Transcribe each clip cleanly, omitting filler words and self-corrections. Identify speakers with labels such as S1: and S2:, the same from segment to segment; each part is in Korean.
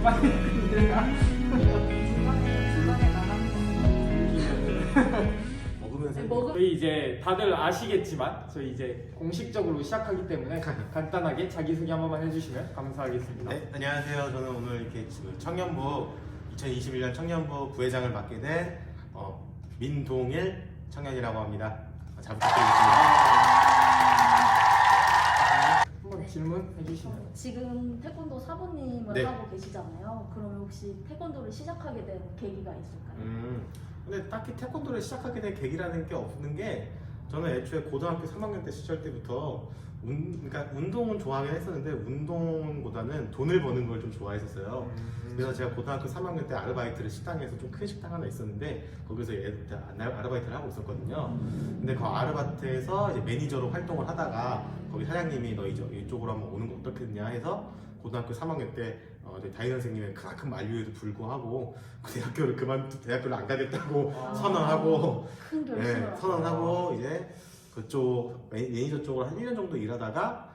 S1: 빨리
S2: 중간에 나가는
S3: 먹으면서
S1: 저희 이제 다들 아시겠지만 저희 이제 공식적으로 시작하기 때문에 간단하게 자기소개 한 번만 해주시면 감사하겠습니다.
S3: 네, 안녕하세요. 저는 오늘 이렇게 지금 청년부 2021년 청년부 부회장을 맡게 된 민동일 청년이라고 합니다. 잘 부탁드리겠습니다.
S1: 한번 질문해 주시면.
S2: 지금 태권도 사부님을
S3: 네.
S2: 하고 계시잖아요. 그러면 혹시 태권도를 시작하게 된 계기가 있을까요?
S3: 근데 딱히 태권도를 시작하게 된 계기라는 게 없는 게 저는 애초에 고등학교 3학년 때 시절 때부터 그러니까 운동은 좋아하긴 했었는데 운동보다는 돈을 버는 걸 좀 좋아했었어요. 그래서 제가 고등학교 3학년 때 아르바이트를 식당에서 좀 큰 식당 하나 있었는데 거기서 아르바이트를 하고 있었거든요. 근데 그 아르바이트에서 이제 매니저로 활동을 하다가 거기 사장님이 너 이쪽으로 한번 오는 거 어떻겠냐 해서 고등학교 3학년 때 다인 선생님의 크나큰 만류에도 불구하고 그 대학교를 안 가겠다고 선언하고
S2: 큰 결심을
S3: 선언하고 이제 그쪽 매니저 쪽으로 한 1년 정도 일하다가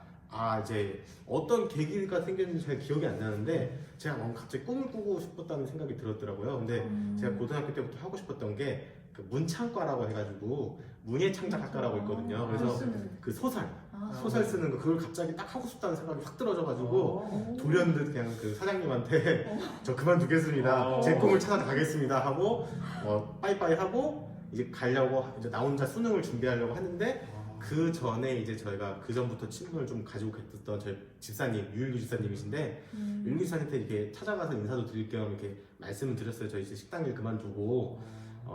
S3: 이제 어떤 계기가 생겼는지 잘 기억이 안 나는데 제가 뭔가 갑자기 꿈을 꾸고 싶었다는 생각이 들었더라고요. 근데 제가 고등학교 때부터 하고 싶었던 게 그 문창과라고 해가지고 문예창작학과라고 있거든요. 그래서 그 소설 쓰는 거 그걸 갑자기 딱 하고 싶다는 생각이 확 들어져가지고 돌연듯 그냥 그 사장님한테 저 그만두겠습니다. 제 꿈을 찾아 가겠습니다 하고 빠이빠이 하고 이제 가려고 이제 나 혼자 수능을 준비하려고 하는데 그 전에 이제 저희가 그 전부터 친분을 좀 가지고 계셨던 저희 집사님 유일규 집사님이신데 유일규 집사님한테 이렇게 찾아가서 인사도 드릴 겸 이렇게 말씀을 드렸어요. 저희 이제 식당 일 그만두고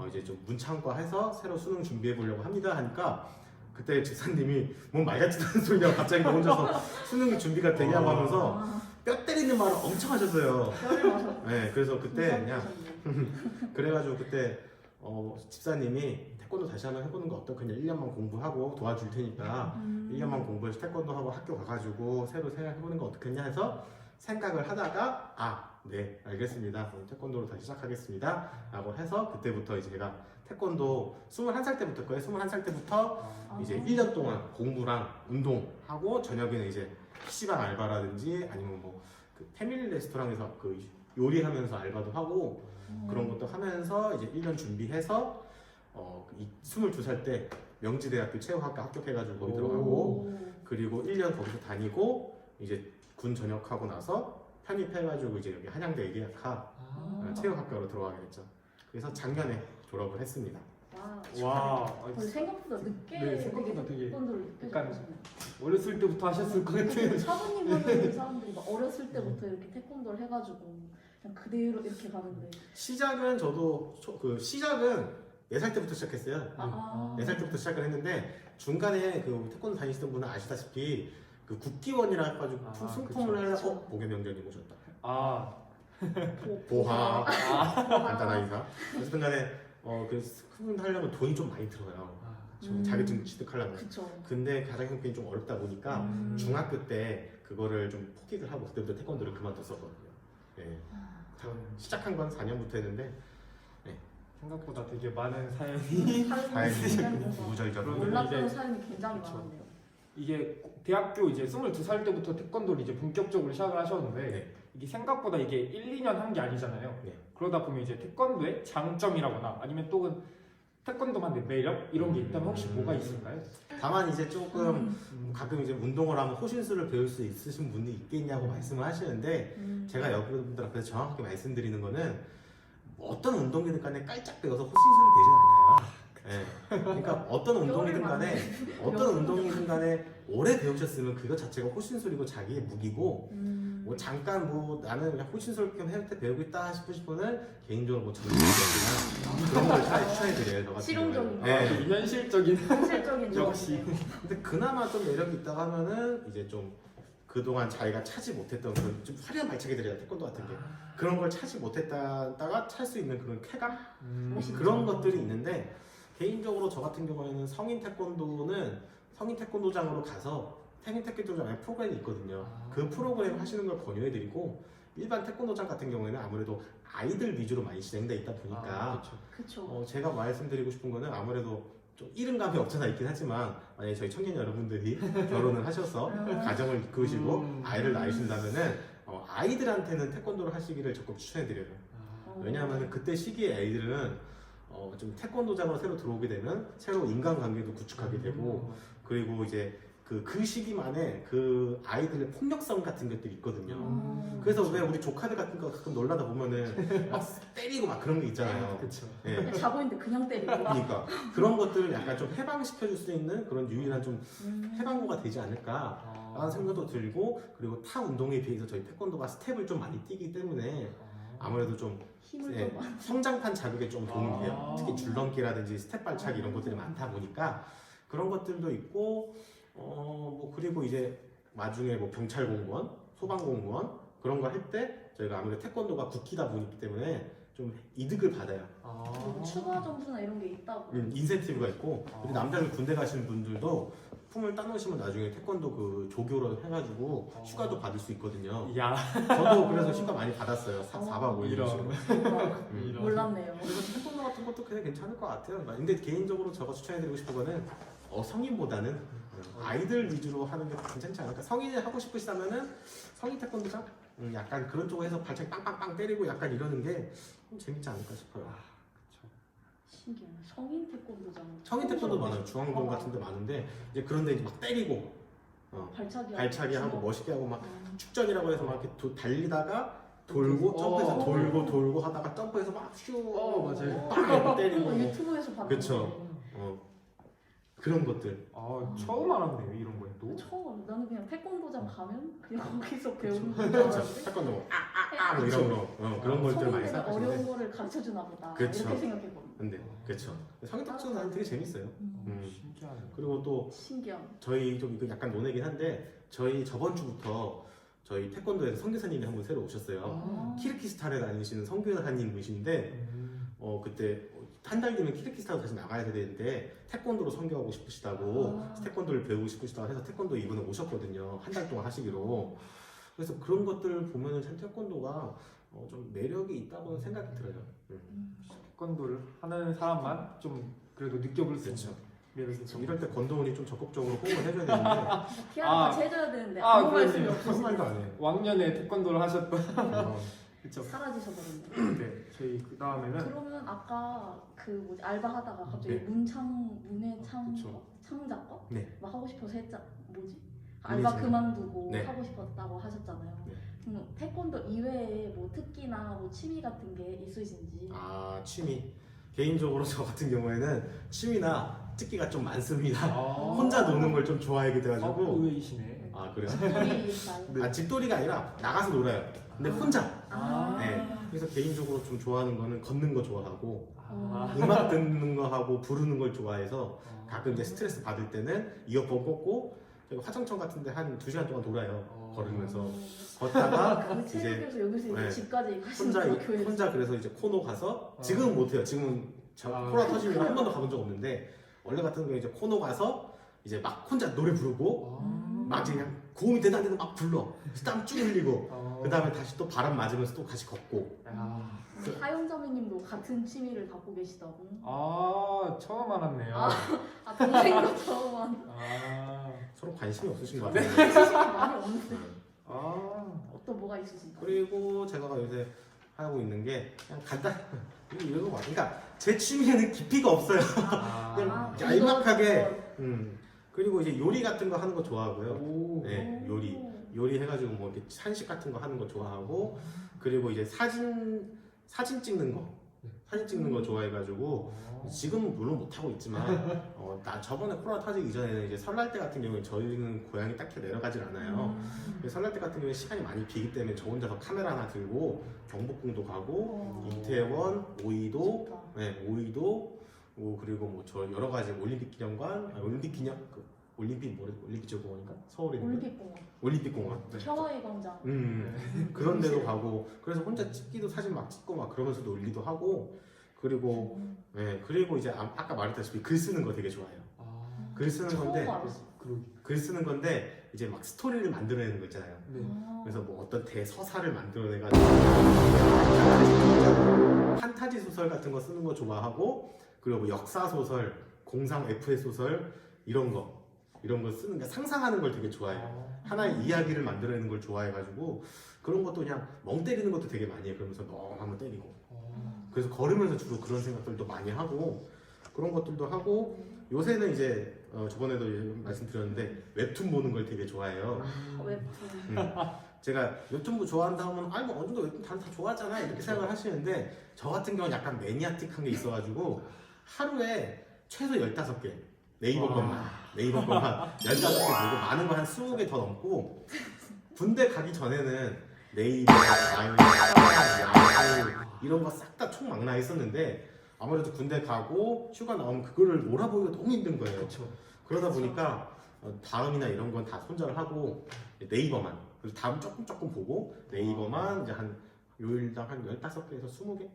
S3: 이제 좀 문창과 해서 새로 수능 준비해 보려고 합니다 하니까 그때 집사님이 뭔 말 같지도 않은 소리냐고 갑자기 너 혼자서 수능 준비가 되냐고 하면서 뼈 때리는 말을 엄청 하셨어요. 네, 그래서 그때 그냥 그래가지고 그때 집사님이 태권도 다시 한번 해보는 거 어떻겠냐 1년만 공부하고 도와줄 테니까 1년만 공부해서 태권도 하고 학교 가가지고 새로 생각해보는 거 어떻겠냐 해서 생각을 하다가 네 알겠습니다 그럼 태권도로 다시 시작하겠습니다 라고 해서 그때부터 이제 제가 태권도 21살 때부터 거예요. 21살 때부터 이제 1년 동안 공부랑 운동하고 저녁에는 이제 PC방 알바라든지 아니면 뭐 그 패밀리 레스토랑에서 그 요리하면서 알바도 하고 그런 것도 하면서 이제 1년 준비해서 22살 때 명지대학교 체육학과 합격해가지고 거기 들어가고 그리고 1년 거기서 다니고 이제 군 전역하고 나서 편입해가지고 이제 여기 한양대 의대학과 체육학과로 들어가게 됐죠. 그래서 작년에 졸업을 했습니다.
S1: 와,
S2: 생각보다 늦게
S1: 네, 생각보다 되게
S2: 태권도를
S1: 약간
S2: 느껴졌어요.
S1: 어렸을 때부터 하셨을 것 같은.
S2: 사부님 하는 사람들이 막 어렸을 때부터 이렇게 태권도를 해가지고 그냥 그대로 이렇게 가는데
S3: 시작은 저도 시작은 4살 때부터 시작했어요. 4살 때부터 시작을 했는데 중간에 그 태권도 다니시던 분은 아시다시피 그 국기원이라 해가지고 승품을 하려고 보계명전님 오셨다. 보하 간단한 인사. 어쨌든 간에 그 승품 하려면 돈이 좀 많이 들어요. 자격증 취득하려면.
S2: 그쵸.
S3: 근데 가장 형편이 좀 어렵다 보니까 중학교 때 그거를 좀 포기를 하고 그때부터 태권도를 그만뒀었거든요. 네. 시작한 건 4년부터 했는데
S1: 생각보다 되게 많은 사연이
S3: 구구절절
S2: 몰랐던
S1: 이제-
S2: 사연이 굉장히
S1: 그쵸.
S2: 많은데요.
S1: 이게 대학교 이제 22살 때부터 태권도를 이제 본격적으로 시작을 하셨는데
S3: 네.
S1: 이게 생각보다 이게 1, 2년 한 게 아니잖아요.
S3: 네.
S1: 그러다 보면 이제 태권도의 장점이라거나 아니면 또 태권도만의 매력 이런 게 있다면 혹시 뭐가 있을까요?
S3: 다만 이제 조금 가끔 이제 운동을 하면 호신술을 배울 수 있으신 분이 있겠냐고 말씀을 하시는데 제가 여러분들한테 정확하게 말씀드리는 거는 어떤 운동이든 간에 깔짝 배워서 호신술이 되진 않아요. 네. 그러니까 어떤 운동이든 간에 오래 배우셨으면 그것 자체가 호신술이고 자기의 무기고 뭐 잠깐 뭐 나는 그냥 호신술 겸 해태 배우고 있다 싶으신 분은 개인적으로 뭐 저는 그런 걸 추천해드려요. 저 같은
S2: 실용적인
S3: 경우에는. 네.
S1: 현실적인
S2: 현실적인
S1: 역시.
S3: 근데 그나마 좀 매력이 있다고 하면은 이제 좀 그동안 자기가 차지 못했던 그런 좀 화려한 발차기들이야 태권도 같은 게 그런 걸 차지 못했다가 찰 수 있는 그런 쾌감 그런 것들이 있는데 개인적으로 저 같은 경우에는 성인 태권도장으로 가서 성인 태권도장에 프로그램이 있거든요. 그 프로그램 하시는 걸 권유해드리고 일반 태권도장 같은 경우에는 아무래도 아이들 위주로 많이 진행돼 있다 보니까
S2: 그쵸.
S3: 제가 말씀드리고 싶은 거는 아무래도 좀 이른감이 없잖아 있긴 하지만 만약에 저희 청년 여러분들이 결혼을 하셔서 가정을 이끌으시고 아이를 낳으신다면은 아이들한테는 태권도를 하시기를 적극 추천해드려요. 왜냐하면 그때 시기에 아이들은 좀 태권도장으로 새로 들어오게 되면 새로 인간관계도 구축하게 되고 그리고 이제 그 시기만에 그 아이들의 폭력성 같은 것들이 있거든요. 그래서 왜 우리 조카들 같은 거 가끔 놀라다 보면은 막 때리고 막 그런 게 있잖아요.
S1: 그렇죠.
S3: 예.
S2: 그냥 자고 있는데 그냥 때리고.
S3: 그러니까 그런 것들을 약간 좀 해방시켜줄 수 있는 그런 유일한 좀 해방구가 되지 않을까 라는 생각도 들고 그리고 타 운동에 비해서 저희 태권도가 스텝을 좀 많이 뛰기 때문에 아무래도 좀
S2: 힘을
S3: 예,
S2: 좀 많이.
S3: 성장판 자극에 좀 도움이 돼요.
S1: 아.
S3: 특히 줄넘기라든지 스텝 발차기 이런 것들이 많다 보니까 그런 것들도 있고 뭐 그리고 이제 나중에 뭐 경찰 공무원, 소방 공무원 그런 거 할 때 저희가 아무래도 태권도가 국기다 보기 때문에 좀 이득을 받아요.
S2: 그리고 추가 점수나 이런 게 있다고.
S3: 인센티브가 있고 그리고 남자들 군대 가시는 분들도 품을 따놓으시면 나중에 태권도 그 조교로 해가지고 휴가도 받을 수 있거든요.
S1: 야,
S3: 저도 그래서 휴가 많이 받았어요. 4박 5일
S1: 이런.
S2: 어,
S1: 이런.
S2: 몰랐네요.
S3: 그래서 태권도 같은 것도 그냥 괜찮을 것 같아요. 근데 개인적으로 저가 추천해드리고 싶은 거는 성인보다는 아이들 위주로 하는 게 괜찮지 않을까. 성인이 하고 싶으시다면은 성인 태권도장? 약간 그런 쪽으로 해서 발차기 빵빵빵 때리고 약간 이러는 게 재밌지 않을까 싶어요.
S2: 신기해. 성인 태권도장.
S3: 성인 태권도 많아요. 중앙동 같은 데 많은데 이제 그런데 이제 막 때리고 발차기 하고 멋있게 하고 막 축전이라고 해서 막 이렇게 달리다가 돌고 점프해서 돌고 하다가 점프해서 막 슈
S1: 맞아요.
S3: 빵 이렇게 때리고 뭐.
S2: 유튜브에서 봤는데.
S3: 그쵸. 그런 것들.
S1: 처음 알았네요 이런 건 또.
S2: 처음 나는 그냥 태권도장 가면 그냥 거기서 배우는 줄
S3: 그렇죠.
S2: 알았는데
S3: 태권도 뭐 뭐 이런 거 그런 것들 많이
S2: 성인들은
S3: 생각하시는데.
S2: 어려운 거를 가르쳐 주나 보다.
S3: 그쵸.
S2: 이렇게 생각해보는.
S3: 근데 그렇죠. 성인 태권도는 되게 재밌어요.
S1: 신기하네.
S3: 그리고 또
S2: 신기함.
S3: 저희 좀 이거 약간 논의긴 한데 저희 저번 주부터 저희 태권도에서 선교사님이 한 분 새로 오셨어요. 키르키스탄에 다니시는 선교사님이신데 그때 한 달 뒤면 키르키스탄으로 다시 나가야 되는데 태권도로 선교하고 싶으시다고 태권도를 배우고 싶으시다고 해서 태권도 이분은 오셨거든요. 한 달 동안 하시기로. 그래서 그런 것들을 보면은 참 태권도가 좀 매력이 있다고는 생각이 들어요.
S1: 태권도를 하는 사람만 좀 그래도 느껴볼 수 있는 매력이 있죠.
S3: 이럴 때 권도훈이 좀 적극적으로 호응을 해줘야 되는데
S2: 피아노 같이 해줘야 되는데
S1: 아,
S2: 아무 말씀이
S1: 그러네요.
S3: 무슨
S2: 없으시네.
S3: 말도 안 해.
S1: 왕년에 태권도를 하셨던 그쵸.
S2: 사라지셔버렸네.
S1: 네, 저희 그 다음에는
S2: 그러면 아까 그 뭐지 알바하다가 갑자기
S3: 네.
S2: 문의
S1: 그쵸.
S2: 창작과
S3: 네.
S2: 막 하고 싶어서 했자 뭐지? 알바
S3: 문의
S2: 그만두고
S3: 네.
S2: 하고 싶었다고 하셨잖아요.
S3: 네.
S2: 태권도 이외에 뭐 특기나 뭐 취미 같은 게 있으신지.
S3: 취미. 개인적으로 저 같은 경우에는 취미나 특기가 좀 많습니다.
S1: 아.
S3: 혼자 노는 걸 좀 좋아하게 돼가지고.
S1: 의외이시네.
S3: 그래요?
S2: 저희 스타일.
S1: 네.
S3: 집돌이가 아니라 나가서 놀아요. 근데 혼자.
S2: 아.
S3: 네. 그래서 개인적으로 좀 좋아하는 거는 걷는 거 좋아하고
S1: 아.
S3: 음악 듣는 거 하고 부르는 걸 좋아해서 가끔 이제 스트레스 받을 때는 이어폰 꽂고 저기 화정천 같은데 한 2시간 동안 돌아요. 걸으면서 걷다가
S2: 그
S3: 이제
S2: 체육에서 여기서 이제
S3: 네.
S2: 집까지 가시는 교회에서.
S3: 혼자 그래서 이제 코노 가서 지금은 못해요. 지금은 코로나 터지면 한 번도 가본 적 없는데 원래 같은 경우에 이제 코노 가서 이제 막 혼자 노래 부르고 막 이제 그냥 고음이 되다 안 되다 막 불러 땀 쭉 흘리고 그 다음에 다시 또 바람 맞으면서 또 같이 걷고
S2: 하영자매님도 같은 취미를 갖고 계시다고.
S1: 처음 알았네요.
S2: 동생도 처음 한.
S3: 서로 관심이 없으신 것
S2: 네.
S3: 같아요.
S2: 관심이 많이 없는데. 또 뭐가 있으신가요?
S3: 그리고 제가 요새 하고 있는 게 그냥 간단 이런 거 같아요. 그러니까 제 취미에는 깊이가 없어요. 그냥 얄막하게 그리고 이제 요리 같은 거 하는 거 좋아하고요. 네, 요리 해가지고 뭐 이렇게 한식 같은 거 하는 거 좋아하고 그리고 이제 사진 찍는 거 좋아해가지고 지금은 물론 못 하고 있지만 나 저번에 코로나 터지기 이전에는 이제 설날 때 같은 경우에 저희는 고향이 딱히 내려가질 않아요. 설날 때 같은 경우에 시간이 많이 비기 때문에 저 혼자서 카메라 하나 들고 경복궁도 가고 이태원, 오이도, 그리고 뭐 저 여러 가지 올림픽 기념관, 올림픽 공원인가? 서울에 있는 올림픽공원.
S2: 샤워의 광장.
S3: 그런 데도 가고 그래서 혼자 찍기도 사진 막 찍고 막 그러면서 놀기도 하고 그리고 이제 아까 말했다시피 글 쓰는 거 되게 좋아해요. 글 쓰는 건데
S2: 처음 알았어.
S3: 글 쓰는 건데 이제 막 스토리를 만들어내는 거 있잖아요. 그래서 뭐 어떤 대서사를 만들어내가지고 판타지 소설 같은 거 쓰는 거 좋아하고 그리고 뭐 역사 소설, 공상 FS 소설 이런 거 이런 거 쓰는 게 상상하는 걸 되게 좋아해요. 하나의 이야기를 만들어내는 걸 좋아해가지고 그런 것도 그냥 멍 때리는 것도 되게 많이 해요. 그러면서 멍 한번 때리고 그래서 걸으면서 주로 그런 생각들도 많이 하고 그런 것들도 하고 요새는 이제 저번에도 이제 말씀드렸는데 웹툰 보는 걸 되게 좋아해요.
S2: 웹툰.
S3: 제가 웹툰 좋아한다 하면 아니 뭐 어느 정도 웹툰 다 좋아하잖아 이렇게 생각을 하시는데 저 같은 경우는 약간 매니아틱한 게 있어가지고 하루에 최소 15개 네이버 것만 15개 보고 많은 거 한 20개 더 넘고 군대 가기 전에는 네이버, 아이유, 야후 이런 거 싹 다 총망라해 있었는데 아무래도 군대 가고 휴가 나오면 그거를 몰아보기가 너무 힘든 거예요.
S1: 그렇죠.
S3: 그러다 보니까 다음이나 이런 건 다 손절을 하고 네이버만 그래서 다음 조금 보고 네이버만 이제 한 요일당 한 15개에서 20개?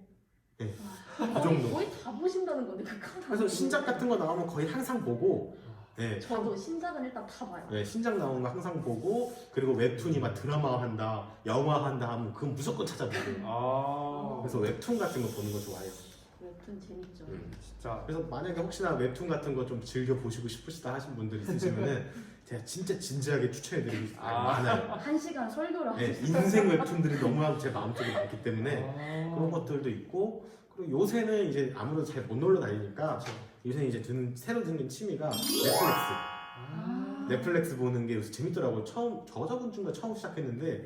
S3: 네. 그 정도.
S2: 거의 다 보신다는 건데 극한.
S3: 그래서 신작 같은 거 나오면 거의 항상 보고 네.
S2: 저도 신작은 일단 다 봐요.
S3: 네, 신작 나오는 거 항상 보고 그리고 웹툰이 막 드라마 한다 영화 한다 하면 그건 무조건 찾아보고 그래서 웹툰 같은 거 보는 거 좋아해요.
S2: 웹툰 재밌죠.
S1: 진짜
S3: 그래서 만약에 혹시나 웹툰 같은 거 좀 즐겨 보시고 싶으시다 하신 분들 있으시면은 제가 진짜 진지하게 추천해드리고 싶어요. 많아요.
S2: 1시간 설교를
S3: 네,
S2: 하셨어요.
S3: 인생 웹툰들이 너무나도 제 마음속에 많기 때문에 그런 것들도 있고 그리고 요새는 이제 아무래도 잘 못 놀러 다니니까 요새 이제 새로 듣는 취미가 넷플릭스 보는 게 요새 재밌더라고요. 저번 주인가 처음 시작했는데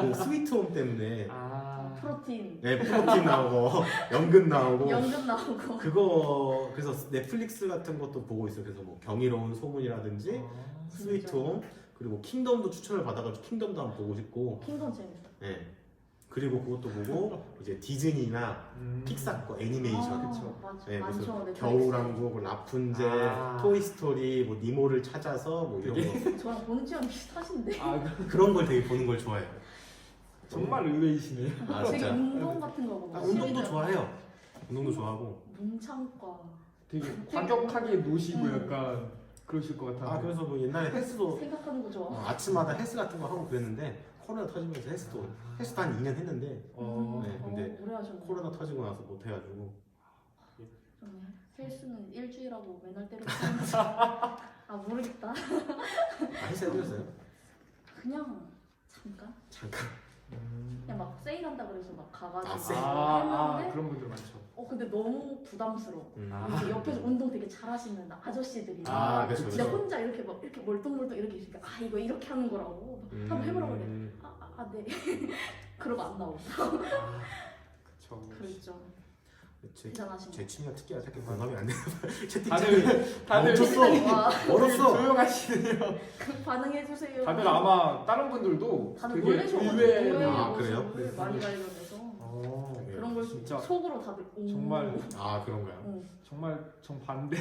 S3: 그 스위트홈 때문에
S2: 프로틴.
S3: 네, 프로틴 나오고 연근 나오고
S2: 연금 나오고.
S3: 그거 그래서 넷플릭스 같은 것도 보고 있어요. 그래서 뭐 경이로운 소문이라든지 스위트홈 그리고 킹덤도 추천을 받아가지고 킹덤도 한번 보고 싶고
S2: 킹덤 재밌어.
S3: 네. 그리고 그것도 보고 이제 디즈니나 픽사 거 애니메이션
S1: 그쵸.
S2: 맞아.
S3: 네,
S2: 많죠.
S3: 무슨
S2: 넷플릭스.
S3: 겨울왕국, 뭐 라푼젤, 토이스토리, 뭐 니모를 찾아서 뭐 이런 거
S2: 저랑 보는 취향 비슷하신데.
S3: 그런 걸 되게 보는 걸 좋아해요.
S1: 정말 의외이시네요.
S3: 아
S2: 되게
S3: 진짜.
S2: 운동 같은 거 보고.
S3: 운동도 좋아해요. 운동도 좋아하고.
S2: 문창과.
S1: 되게 과격하게 노시고 약간 그러실 것 같아요.
S3: 그래서 뭐 옛날에 헬스도
S2: 생각하는 거 좋아.
S3: 아침마다 헬스 같은 거 하고 그랬는데 코로나 터지면서 헬스도 한 2년 했는데 네, 근데
S2: 오래 하셨네.
S3: 코로나 터지고 나서 못 해가지고
S2: 좀 헬스는 일주일하고 맨날 때리고. 아 모르겠다.
S3: 헬스 해드렸어요?
S2: 그냥 잠깐.
S3: 잠깐.
S2: 그냥 막 세일한다 그래서 막 가가지고
S3: 세일.
S2: 했는데.
S1: 그런 분들 많죠.
S2: 근데 너무 부담스러워.
S3: 아.
S2: 이렇게 옆에서 운동 되게 잘하시는 아저씨들이.
S3: 그쵸,
S2: 진짜
S3: 그쵸.
S2: 혼자 이렇게 멀뚱멀뚱 이렇게 있으니까 이거 이렇게 하는 거라고 한번 해보라고 그래. 네. 그러고 안 나오고.
S1: 그쵸.
S2: 그랬죠.
S3: 제
S2: 대단하시네.
S3: 취미가 특이하게 이렇게 공감이 안 돼요.
S1: 다들
S3: 멈췄어.
S2: 와,
S3: 멀었어.
S1: 조용하시네요.
S2: 반응해주세요.
S1: 다들 아마 다른 분들도
S2: 다들
S1: 되게
S2: 놀라셔가지고
S1: 의외의
S3: 그래요?
S2: 모습을 많이 발견해서
S3: 네.
S2: 그런 걸
S1: 진짜
S2: 속으로 다들
S1: 정말
S3: 그런가요?
S1: 정말 정반대.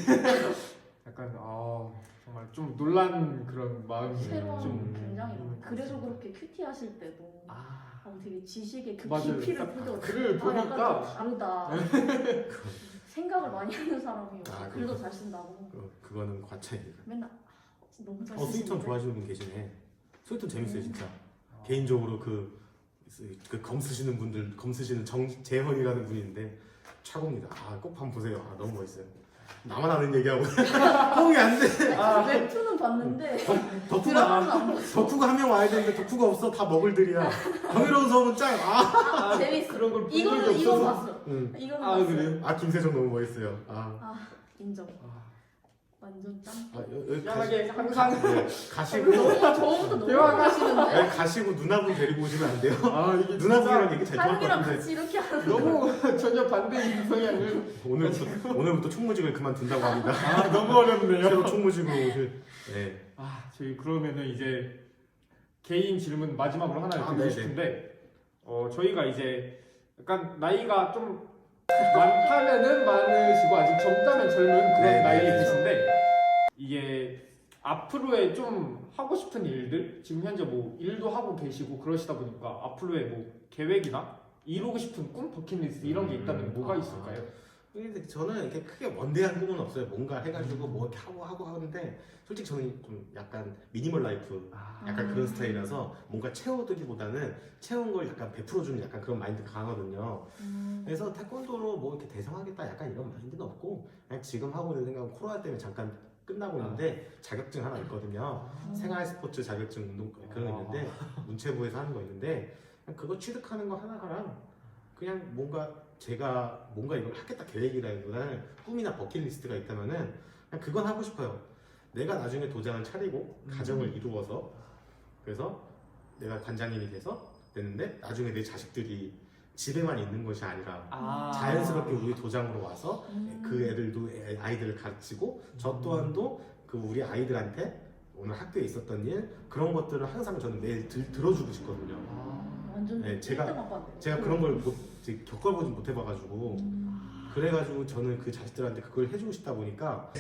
S1: 약간 정말 좀 놀란 그런 마음이
S2: 새로운
S1: 좀
S2: 굉장히
S1: 있는 것
S2: 그래서
S1: 같습니다.
S2: 그렇게 큐티 하실 때도 되게 지식의 그
S1: 맞아요.
S2: 깊이를
S1: 딱
S2: 보죠.
S1: 글을
S2: 약간
S1: 보니까
S2: 좀 다르다. 생각을 많이 하는 사람이요. 글도
S3: 그렇구나.
S2: 잘 쓴다고.
S3: 그거는 과찬입니다.
S2: 맨날 너무 잘
S3: 스위트홈
S2: 쓰시는데.
S3: 좋아하시는 분 계시네. 스위트홈 재밌어요 진짜. 개인적으로 그 검 쓰시는 분들 검 쓰시는 정재헌이라는 분인데 최고입니다. 꼭 한번 보세요. 너무 멋있어요. 나만 아는 얘기하고 호응이 안 돼.
S2: 웹툰은 봤는데
S3: 덕후가
S2: 드라마는 안 봤어.
S3: 덕후가 한 명 와야 되는데 덕후가 없어. 다 먹을들이야. 경이로운 소문 짱.
S2: 재밌어.
S1: 그런 걸 본
S2: 이거는
S1: 적이
S2: 이건
S1: 없어서.
S2: 봤어.
S3: 응.
S2: 이거는 봤어.
S1: 그래요?
S3: 김세정 너무 멋있어요.
S2: 인정. 완전 짱.
S3: 여기
S1: 미안하게 항상
S3: 가시고
S2: 저부터 너무
S1: 대화하시는데?
S2: 하시는데.
S3: 가시고 누나분 데리고 오시면 안 돼요?
S1: 이게
S3: 누나분이랑 얘기 잘 통할 것
S2: 사람이랑
S3: 같은데
S2: 같이 이렇게 하는.
S1: 너무 전혀 반대인 성향을
S3: 오늘부터 총무직을 그만둔다고 합니다.
S1: 너무 어렵네요.
S3: 새로 총무직으로 오실. 네.
S1: 저희 그러면은 이제 개인 질문 마지막으로 하나 드리고
S3: 네네.
S1: 싶은데 저희가 이제 약간 나이가 좀 많다면은 많으시고 아직 젊다면 젊은 그런
S3: 네,
S1: 나이에
S3: 네,
S1: 계신데 이게 앞으로의 좀 하고 싶은 일들 지금 현재 뭐 일도 하고 계시고 그러시다 보니까 앞으로의 뭐 계획이나 이루고 싶은 꿈 버킷리스트 이런 게 있다면 뭐가 있을까요?
S3: 근데 저는 이렇게 크게 원대한 꿈은 없어요. 뭔가 해가지고 뭐 이렇게 하고 하는데 솔직히 저는 좀 약간 미니멀 라이프 약간 그런 스타일이라서 뭔가 채워두기보다는 채운 걸 약간 베풀어주는 약간 그런 마인드 강하거든요. 그래서 태권도로 뭐 이렇게 대성하겠다 약간 이런 마인드는 없고 그냥 지금 하고 있는 생각은 코로나 때문에 잠깐 끝나고 있는데 자격증 하나 있거든요. 생활 스포츠 자격증 운동 그런 거 있는데 문체부에서 하는 거 있는데 그냥 그거 취득하는 거 하나랑 그냥 제가 뭔가 이걸 하겠다 계획이라기보다는 꿈이나 버킷리스트가 있다면은 그냥 그건 하고 싶어요. 내가 나중에 도장을 차리고 가정을 이루어서 그래서 내가 관장님이 돼서 됐는데 나중에 내 자식들이 집에만 있는 것이 아니라 자연스럽게 우리 도장으로 와서 그 애들도 아이들을 가르치고 저 또한도 그 우리 아이들한테 오늘 학교에 있었던 일 그런 것들을 항상 저는 매일 들어주고 싶거든요.
S2: 완전
S3: 네, 제가
S2: 1등 아빠인데요.
S3: 제가 그런 걸 겪어보지 못해봐가지고 그래가지고 저는 그 자식들한테 그걸 해주고 싶다 보니까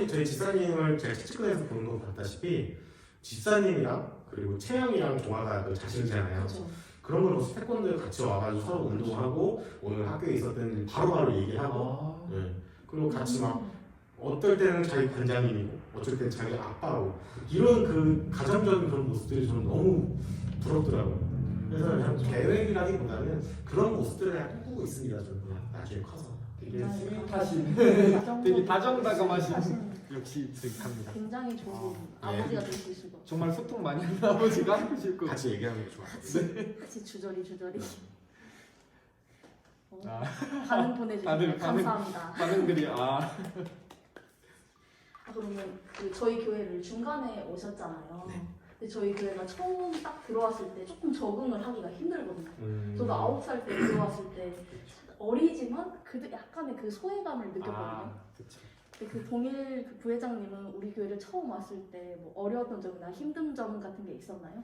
S3: 저희 집사님을 제가 측근에서 보는 거 봤다시피 집사님이랑 그리고 채영이랑 동아가 그 자식이잖아요.
S2: 그쵸.
S3: 그런 걸로 태권도 같이 와가지고 서로 운동하고 오늘 학교에 있었던 일 바로바로 얘기하고 네. 그리고 같이 막 어떨 때는 자기 관장님이고 어쩔 때는 자기 아빠고 이런 그 가정적인 그런 모습들이 저는 너무 부럽더라고요. 그래서 그냥 계획이라기보다는 그런 모습들을 그냥 꿈꾸고 있습니다. 저는 그냥 나중에 커서
S1: 되게
S2: 아,
S1: 스윗하신
S2: 가정-
S1: 되게 다정다감하신
S2: 하신
S1: 역시
S3: 스윗합니다.
S2: 굉장히 좋은 아버지가 될 수 있을 것 같아요.
S1: 정말 소통 많이 하는 아버지가 하고 싶고
S3: 같이 얘기하는 게 좋아요.
S2: 같이 주저리
S1: 아.
S2: 반응 보내주세요.
S1: 반응.
S2: 감사합니다.
S1: 반응들이
S2: 그러면 그 저희 교회를 중간에 오셨잖아요.
S3: 네.
S2: 근데 저희 교회가 처음 딱 들어왔을 때 조금 적응을 하기가 힘들거든요. 저도 9살 때 들어왔을 때 어리지만 그래도 약간의 그 소외감을 느꼈거든요.
S1: 그쵸.
S2: 근데 그 동일 그 부회장님은 우리 교회를 처음 왔을 때 뭐 어려웠던 점이나 힘든 점 같은 게 있었나요?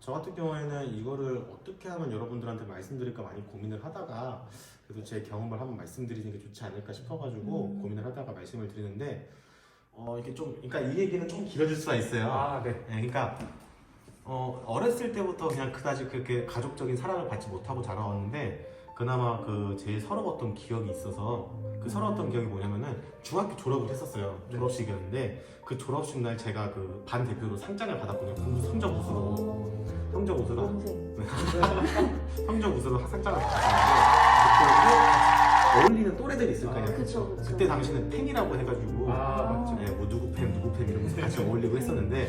S3: 저 같은 경우에는 이거를 어떻게 하면 여러분들한테 말씀드릴까 많이 고민을 하다가 그래도 제 경험을 한번 말씀드리는 게 좋지 않을까 싶어가지고 고민을 하다가 말씀을 드리는데 이게 좀 그러니까 이 얘기는 좀 길어질 수가 있어요.
S1: 네.
S3: 네, 그러니까 어렸을 때부터 그냥 그다지 그렇게 가족적인 사랑을 받지 못하고 자라왔는데 그나마 그 제일 서러웠던 기억이 있어서 그 서러웠던 기억이 뭐냐면은 중학교 졸업을 했었어요. 졸업식이었는데 그 졸업식 날 제가 그 반 대표로 상장을 받았거든요. 공부 성적 우수로
S2: 동생.
S3: 성적 우수로 상장을 받았는데 그때 어울리는 또래들이 있을 거예요.
S2: 그쵸.
S3: 그때 당시는 팬이라고 해가지고
S1: 맞죠.
S3: 네, 뭐 누구 팬 이러면서 같이 어울리고 했었는데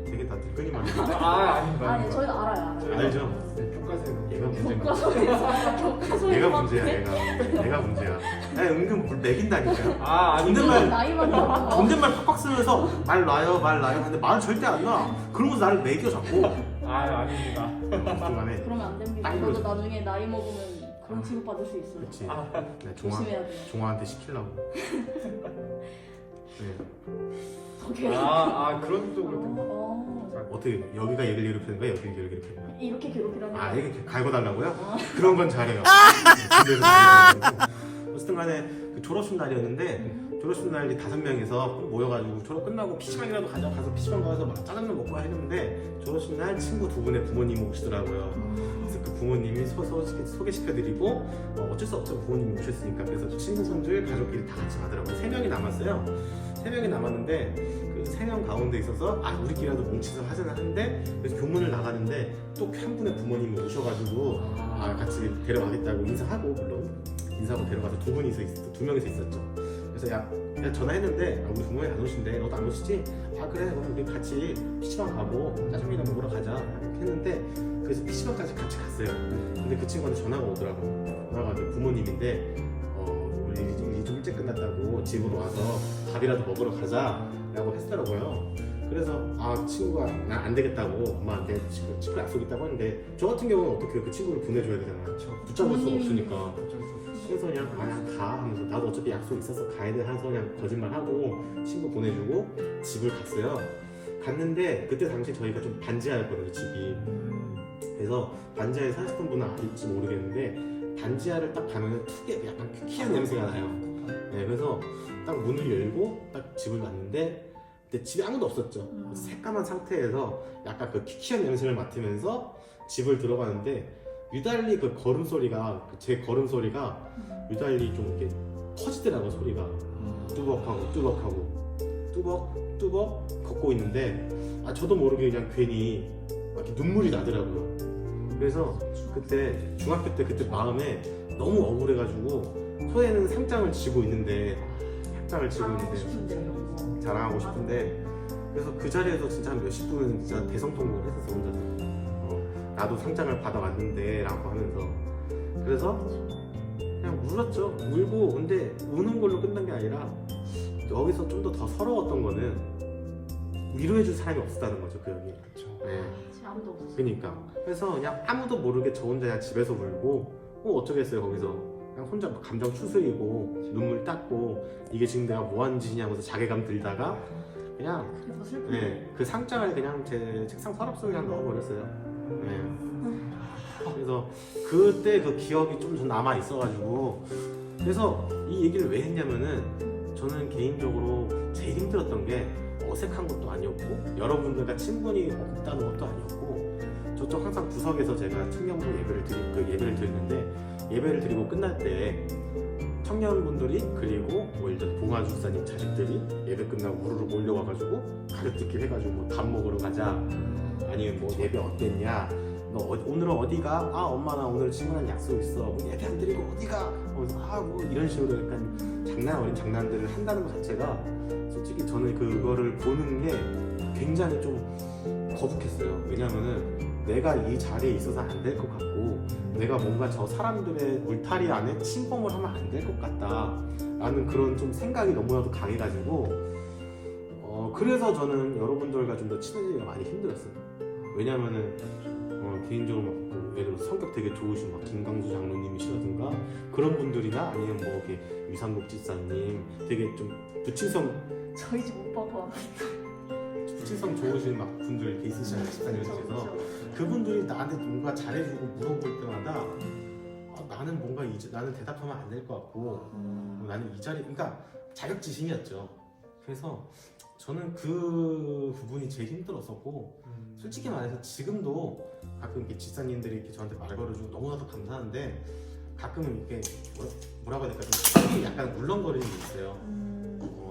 S3: 되게 다 들끓이만
S1: 아닙니다.
S2: 아니 저희도 알아요.
S3: 알죠?
S1: 네, 교과서에는
S3: 얘가 문제인 거
S2: 교과서에서
S3: 얘가 문제야 얘가 문제야 은근 물 매긴다니까요.
S1: 아닙니다.
S2: 나이만 먹고
S3: 존댓말 팍팍 쓰면서 말 놔요 하는데 말은 절대 안 놔. 그러면서 나를 매겨 자꾸
S1: 아닙니다.
S3: 중간에
S2: 그러면 안 됩니다.
S3: 딱
S2: 저도 나중에 나이 먹으면 그런 취급 받을 수 있어요.
S3: 그렇지 네,
S2: 조심해야 돼요.
S3: 종아한테 시키려고 네.
S2: 저게
S1: 그런 쪽으로
S3: 어떻게 여기가 얘를 괴롭히는 거야? 여기를 얘를 괴롭히는 거야?
S2: 이렇게 괴롭히라는
S3: 아
S2: 거.
S3: 이렇게 갈고 달라고요? 그런 건 잘해요. 집에서 많이 해가지고. 어쨌든 간에 그 졸업식 날이었는데 졸업식 날이 5명이서 모여가지고 졸업 끝나고 PC방이라도 가서 PC방 가서 막 짜장면 먹고 했는데 졸업식 날 친구 2분의 부모님이 오시더라고요. 그래서 그 부모님이 소개시켜드리고 어쩔 수 없죠. 부모님이 오셨으니까. 그래서 친구분들 가족끼리 다 같이 가더라고요. 3명이 남았어요. 3명이 남았는데 그 3명 가운데 있어서 우리끼리라도 뭉치서 하자는 한데 그래서 교문을 나가는데 또 한 분의 부모님이 오셔가지고 같이 데려가겠다고 인사하고 물론 인사하고 데려가서 2명이서 있었죠. 그래서 야 전화했는데 우리 부모님 안 오신대. 너도 안 오시지? 그래 그럼 우리 같이 PC방 가고 짜장면이나 먹으러 가자 이렇게 했는데 그래서 PC방까지 같이 갔어요. 근데 그 친구한테 전화가 오더라고요. 전화가 와서 부모님인데 우리 일이 좀 일찍 끝났다고 집으로 와서 밥이라도 먹으러 가자 라고 했더라고요. 그래서 친구가 난 안 되겠다고 엄마한테 친구 약속 있다고 하는데 저 같은 경우는 어떻게 그 친구를 보내줘야 되잖아요. 붙잡을 수가 없으니까. 그래서 그냥 가 하면서 나도 어차피 약속 있어서 가야 돼 하면서 그냥 거짓말하고 친구 보내주고 집을 갔어요. 갔는데 그때 당시 저희가 좀 반지하였거든요 집이. 그래서 반지하에 사시던 분은 알지 모르겠는데 반지하를 딱 가면은 특유의 약간 퀴퀴한 냄새가 나요. 네, 그래서 딱 문을 열고 딱 집을 갔는데 근데 집에 아무도 없었죠. 새까만 상태에서 약간 그 퀴퀴한 냄새를 맡으면서 집을 들어가는데 유달리 그 걸음소리가 제 걸음소리가 유달리 좀 이렇게 퍼지더라고 소리가 뚜벅하고 뚜벅 걷고 있는데 저도 모르게 그냥 괜히 막 이렇게 눈물이 나더라고요. 그래서 그때 중학교 때 그때 마음에 너무 억울해가지고 소에는 상장을 쥐고 있는데
S2: 하고 싶은데 이런 거.
S3: 자랑하고 싶은데 그래서 그 자리에서 진짜 한 몇십 분은 진짜 대성통곡을 했었어 혼자서. 나도 상장을 받아왔는데 라고 하면서 그래서 그냥 울었죠. 울고 근데 우는 걸로 끝난 게 아니라 여기서 좀 더 서러웠던 거는 위로해줄 사람이 없었다는 거죠 그 형이. 네.
S2: 진짜 아무도 없었어.
S3: 그러니까 그래서 그냥 아무도 모르게 저 혼자 그냥 집에서 울고 어쩌겠어요 거기서 그냥 혼자 막 감정 추스리고 눈물 닦고 이게 지금 내가 뭐 하는 짓이냐 하면서 자괴감 들다가 그냥
S2: 그래서 슬픈
S3: 네, 그 상장을 그냥 제 책상 서랍 속에 그냥 넣어버렸어요. 네. 그래서 그때 그 기억이 좀 남아 있어가지고 그래서 이 얘기를 왜 했냐면은 저는 개인적으로 제일 힘들었던 게 어색한 것도 아니었고 여러분들과 친분이 없다는 것도 아니었고 저쪽 항상 구석에서 제가 청년부 예배를 드리는데 예배를 드리고 끝날 때 청년분들이 그리고 뭐 예를 들어 봉화 주사님 자식들이 예배 끝나고 우르르 몰려와가지고 가족들끼리 해가지고 뭐 밥 먹으러 가자 아니면 뭐 예배 어땠냐 너 오늘은 어디가? 아 엄마 나 오늘 친구랑 약속 있어 뭐 예배 안 드리고 어디가? 뭐 이런 식으로 약간 어린 장난들을 한다는 것 자체가 솔직히 저는 그거를 보는 게 굉장히 좀 거북했어요. 왜냐면은 내가 이 자리에 있어서 안 될 것 같고 내가 뭔가 저 사람들의 울타리 안에 침범을 하면 안 될 것 같다 라는 그런 좀 생각이 너무나도 강해가지고 그래서 저는 여러분들과 좀 더 친해지기가 많이 힘들었어요. 왜냐면은 개인적으로 막 예를 들어 성격 되게 좋으신 막 김강수 장로님이시라든가 그런 분들이나 아니면 뭐 이렇게 위상국 집사님 되게 좀 부친성
S2: 저희 집 오빠가
S3: 좋으신 막 분들 이렇게 있으시잖아요 집사님 중에서 그분들이 나한테 뭔가 잘해주고 물어볼 때마다 나는 뭔가 나는 대답하면 안 될 것 같고 나는 이 자리 그러니까 자격지심이었죠. 그래서 저는 그 부분이 제일 힘들었었고 솔직히 말해서 지금도 가끔 이렇게 집사님들이 이렇게 저한테 말 걸어주고 너무나도 감사한데 가끔은 이렇게 뭐라고 해야 될까 좀 속이 약간 울렁거리는 게 있어요.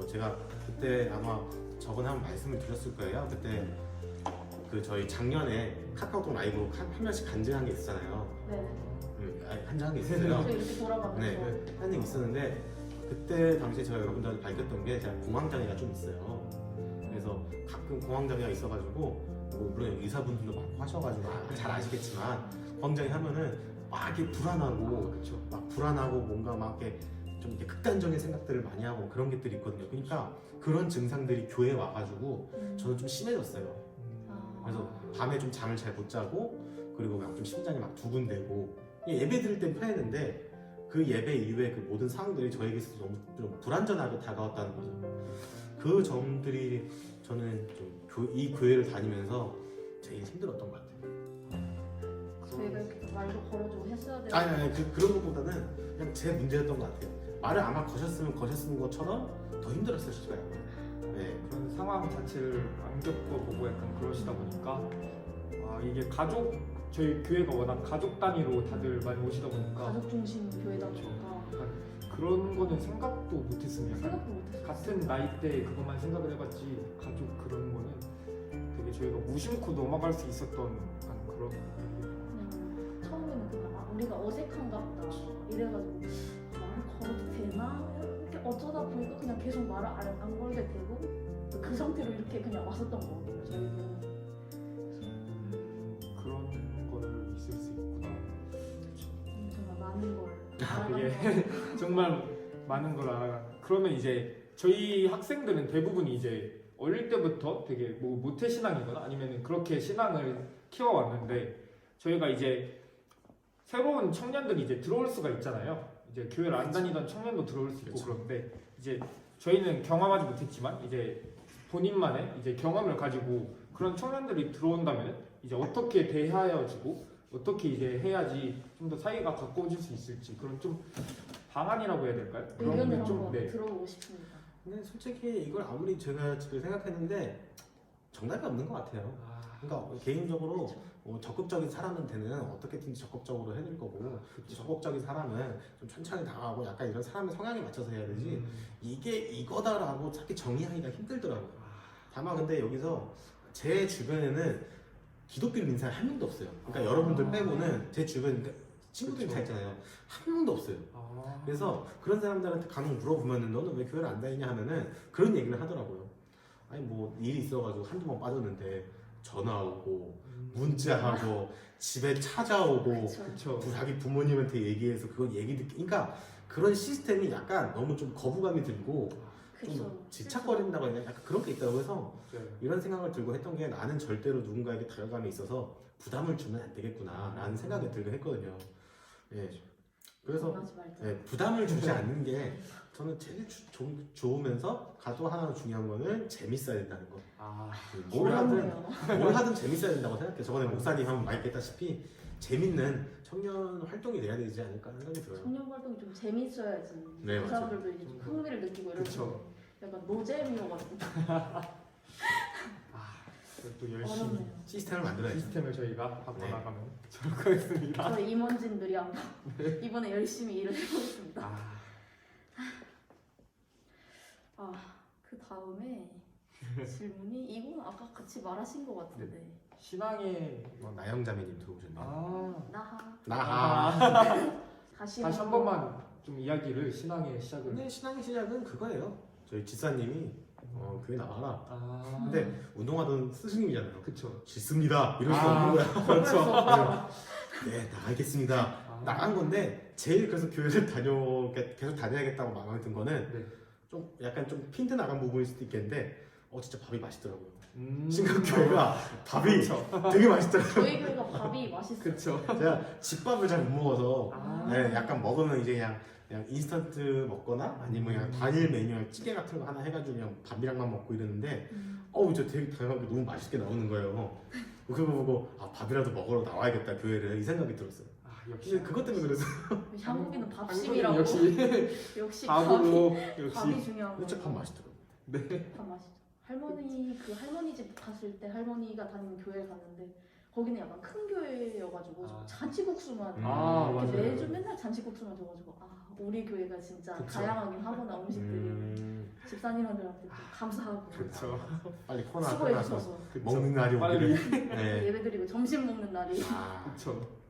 S3: 제가 그때 아마 저번에 한번 말씀을 드렸을 거예요. 그때 그 저희 작년에 카카오톡 라이브로 한 명씩 간증한 게 있었잖아요.
S2: 네.
S3: 간증한 게 있었어요.
S2: 저 이렇게 돌아가면서
S3: 네, 한 얘기 있었는데 그때 당시에 제가 여러분들한테 밝혔던 게 제가 공황장애가 좀 있어요. 그래서 가끔 공황장애가 있어가지고 뭐 물론 의사분들도 많고 하셔가지고 잘 아시겠지만 공황장애 하면은 막 이렇게 불안하고 막 불안하고 뭔가 막 이렇게 좀 이렇게 극단적인 생각들을 많이 하고 그런 것들이 있거든요. 그러니까 그런 증상들이 교회에 와가지고 저는 좀 심해졌어요. 그래서 밤에 좀 잠을 잘 못 자고 그리고 막 좀 심장이 막 두근대고 예배 드릴 땐 편했는데 그 예배 이후에 그 모든 상황들이 저에게 있어서 너무 좀 불안전하게 다가왔다는 거죠. 그 점들이 저는 좀 이 교회를 다니면서 제일 힘들었던 것 같아요.
S2: 저희가 이렇게 말도 걸어주고 했어야 돼요.
S3: 아니 그런 것보다는 그냥 제 문제였던 것 같아요. 말을 아마 거셨으면 것처럼 더 힘들었을 수가 있어요. 네.
S1: 그런 상황 자체를 안 겪어보고 약간 그러시다 보니까 이게 저희 교회가 워낙 가족 단위로 다들 많이 오시다 보니까
S2: 가족 중심 교회다 보니까
S1: 약간 그런 거는 생각도 못했으면 약간
S2: 생각도 못했어요.
S1: 같은 나이대 그것만 생각을 해봤지 가족 그런 거는 되게 저희가 무심코 넘어갈 수 있었던 약간 그런
S2: 그냥 처음에는 그냥 우리가 어색한가 보다 이래가지고 말을 걸어도 되나? 이렇게 어쩌다 보니까 그냥 계속 말을 안 걸게 되고 그 상태로 이렇게 그냥 왔었던 거 같아요. 저희는
S1: 그런 거를 있을 수 있구나.
S2: 정말 많은 걸
S1: 이게 정말 많은 걸 알아. 그러면 이제 저희 학생들은 대부분이 이제 어릴 때부터 되게 뭐 모태 신앙이거나 아니면 그렇게 신앙을 키워왔는데 저희가 이제 새로운 청년들이 이제 들어올 수가 있잖아요. 이제 교회를 안 다니던 청년도 들어올 수 있고 그런데 이제 저희는 경험하지 못했지만 이제 본인만의 이제 경험을 가지고 그런 청년들이 들어온다면 이제 어떻게 대하여지고 어떻게 이제 해야지 좀 더 사이가 가까워질 수 있을지 그런 좀 방안이라고 해야 될까요? 그런
S2: 의견을
S1: 게 좀
S2: 한번 들어보고 싶습니다.
S3: 근데 솔직히 이걸 아무리 제가 지금 생각했는데 정답이 없는 것 같아요. 그러니까 개인적으로 적극적인 사람한테는 어떻게든지 적극적으로 해낼 거고 적극적인 사람은 좀 천천히 당하고 약간 이런 사람의 성향에 맞춰서 해야 되지 이게 이거다라고 딱히 정의하기가 힘들더라고요. 다만 근데 여기서 제 주변에는 기독교 믿는 사람이 한 명도 없어요. 그러니까 여러분들 빼고는 제 주변 그러니까 친구들이
S1: 그쵸.
S3: 다 있잖아요. 한 명도 없어요.
S1: 아.
S3: 그래서 그런 사람들한테 간혹 물어보면은 너는 왜 교회를 안 다니냐 하면은 그런 얘기를 하더라고요. 아니 뭐 일이 있어가지고 한두 번 빠졌는데 전화 오고 문자하고 집에 찾아오고
S2: 그쵸.
S1: 그쵸.
S3: 자기 부모님한테 얘기해서 그걸 얘기 듣기 그러니까 그런 시스템이 약간 너무 좀 거부감이 들고
S2: 그쵸.
S3: 좀 집착거린다고 해야 되나? 약간 그런 게 있다고 해서
S1: 네.
S3: 이런 생각을 들고 했던 게 나는 절대로 누군가에게 다가감에 있어서 부담을 주면 안 되겠구나 라는 생각이 들긴 했거든요. 예. 그래서
S2: 하지 말자.
S3: 네, 부담을 주지 않는 게 저는 제일 좋으면서 가도 하나 중요한 거는 재밌어야 된다는 거.
S1: 아.
S3: 뭘 하든
S2: 어렵네요.
S3: 뭘 하든 재밌어야 된다고 생각해. 저번에 목사님 한번 많이 뵀다시피 재밌는 청년 활동이 돼야 되지 않을까 생각이 들어요.
S2: 청년 활동이 좀 재밌어야지.
S3: 네,
S2: 그
S3: 맞아요.
S2: 사람들도 이제 좀 흥미를 느끼고 이러면
S1: 그쵸.
S2: 약간 노잼이어가지고
S1: 또 열심히
S2: 어렵네요.
S3: 시스템을 만들어야죠.
S1: 시스템을 저희가 바꿔
S3: 네.
S1: 나가면 좋을 것 같습니다.
S2: 저희 임원진들이 한번 이번에 열심히 일을 해보겠습니다.
S1: 아.
S2: 그 다음에 질문이 이건 아까 같이 말하신 것 같은데
S1: 신앙의
S3: 나영자매님 들어오셨네요.
S1: 아.
S3: 나하.
S2: 다시
S1: 다시 한 번만 좀 이야기를 신앙의 시작을.
S3: 근데 신앙의 시작은 그거예요. 저희 집사님이 교회 나와라.
S1: 아.
S3: 근데 운동하던 스승님이잖아요.
S1: 그쵸.
S3: 싫습니다. 이럴 수
S1: 아.
S3: 없는 거야.
S1: 그렇죠.
S3: 네, 나가겠습니다.
S1: 아.
S3: 나간 건데 제일 그래서 교회를 계속 다녀야겠다고 마음에 든 거는
S1: 네.
S3: 좀 약간 좀 핀트 나간 부분일 수도 있겠는데 진짜 밥이 맛있더라고요.
S1: 음.
S3: 신각교회가 밥이
S1: 그쵸.
S3: 되게 맛있더라고요.
S2: 저희 교회가 밥이 맛있어요.
S1: 그쵸.
S3: 제가 집밥을 잘 못 먹어서
S1: 아.
S3: 네, 약간 먹으면 이제 그냥 인스턴트 먹거나 아니면 그냥 단일 메뉴 찌개 같은 거 하나 해가지고 그냥 밥이랑만 먹고 이러는데 저 되게 다양하게 너무 맛있게 나오는 거예요. 그거 보고 밥이라도 먹으러 나와야겠다 교회를 이 생각이 들었어요.
S1: 아,
S3: 역시
S1: 역시
S3: 그것 때문에 그래서
S2: 한국인은
S1: 한국인
S2: 밥심이라고.
S1: 역시
S2: 밥이
S1: 밥으로 역시
S2: 밥이 중요한
S3: 진짜 밥
S2: 거예요.
S3: 맛있더라고요.
S1: 네.
S2: 밥 맛있죠. 할머니 집 갔을 때 할머니가 다니는 교회 갔는데 거기는 약간 큰 교회여가지고
S1: 아.
S2: 잔치국수만
S1: 아,
S2: 이렇게
S1: 맞아요.
S2: 매주 맨날 잔치국수만 줘가지고 우리 교회가 진짜
S1: 그쵸.
S2: 다양하긴 하구나 음식들이. 집사님들한테 좀 감사하고
S1: 그쵸.
S3: 빨리 코로나
S2: 수고해
S3: 끝나서
S2: 주셔서
S1: 그쵸.
S3: 먹는 날이
S1: 빨리.
S3: 오기를. 네.
S2: 예배드리고 점심 먹는 날이.
S1: 그쵸.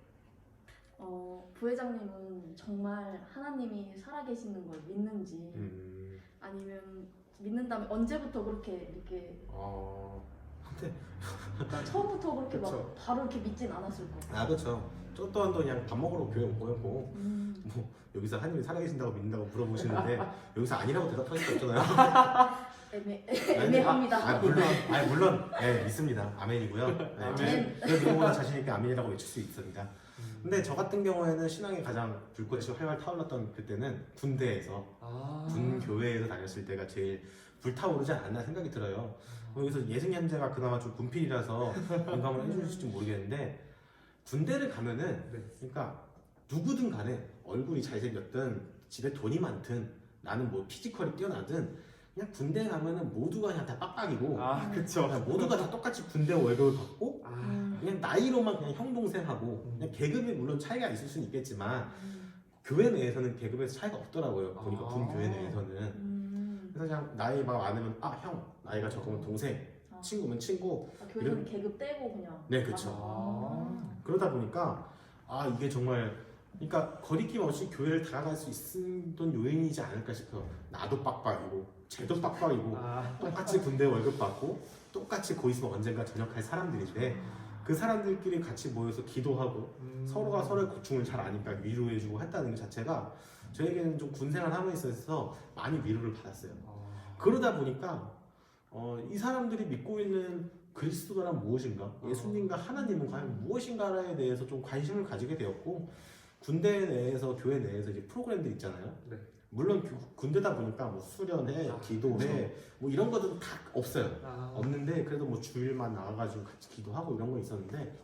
S2: 부회장님은 정말 하나님이 살아계시는 걸 믿는지 아니면 믿는다면 언제부터 그렇게 이렇게 처음부터 그렇게
S1: 그쵸.
S2: 막 바로 이렇게 믿진 않았을 거예요.
S3: 그렇죠. 저 또한 그냥 밥 먹으러 교회 온 거였고 뭐 여기서 하나님이 살아계신다고 믿는다고 물어보시는데 여기서 아니라고 대답하실 수 없잖아요.
S2: 애매합니다.
S3: 물론 네, 믿습니다. 아멘이고요. 네,
S1: 아멘.
S3: 그래서 누구보다 자신 있게 아멘이라고 외칠 수 있습니다. 근데 저 같은 경우에는 신앙이 가장 불꽃이 활활 타올랐던 그때는 군대에서 군 교회에서 다녔을 때가 제일 불타오르지 않았나 생각이 들어요. 여기서 예승 현재가 그나마 좀 군필이라서 공감을 해주실지 모르겠는데 군대를 가면은 그러니까 누구든 간에 얼굴이 잘생겼든 집에 돈이 많든 나는 뭐 피지컬이 뛰어나든 그냥 군대 가면은 모두가 그냥 다 빡빡이고
S1: 그쵸.
S3: 그냥 모두가 다 똑같이 군대 월급을 받고 그냥 나이로만 그냥 형 동생하고 그냥 계급이 물론 차이가 있을 수는 있겠지만 교회 내에서는 계급에서 차이가 없더라고요. 보니까 군 교회 내에서는 그래서 그냥 나이 막 많으면 형 나이가 적으면 동생 친구면 친구
S2: 교회는 계급 떼고 그냥.
S3: 네, 그쵸. 그러다 보니까 이게 정말 그러니까 거리낌 없이 교회를 다가갈 수 있었던 요인이지 않을까 싶어요. 나도 빡빡이고 쟤도 빡빡이고 똑같이 군대 월급 받고 똑같이 거 있으면 언젠가 전역할 사람들인데 그 사람들끼리 같이 모여서 기도하고 서로가 서로의 고충을 잘 아니까 위로해주고 했다는 것 자체가 저에게는 좀 군생활 함에 있어서 많이 위로를 받았어요. 그러다 보니까 이 사람들이 믿고 있는 그리스도란 무엇인가, 예수님과 하나님은 과연 무엇인가에 대해서 좀 관심을 가지게 되었고 군대 내에서 교회 내에서 이제 프로그램들 있잖아요.
S1: 네.
S3: 물론 군대다 보니까 뭐 수련회, 기도회 뭐 이런 것들은 다 없어요. 없는데 그래도 뭐 주일만 나와가지고 같이 기도하고 이런 거 있었는데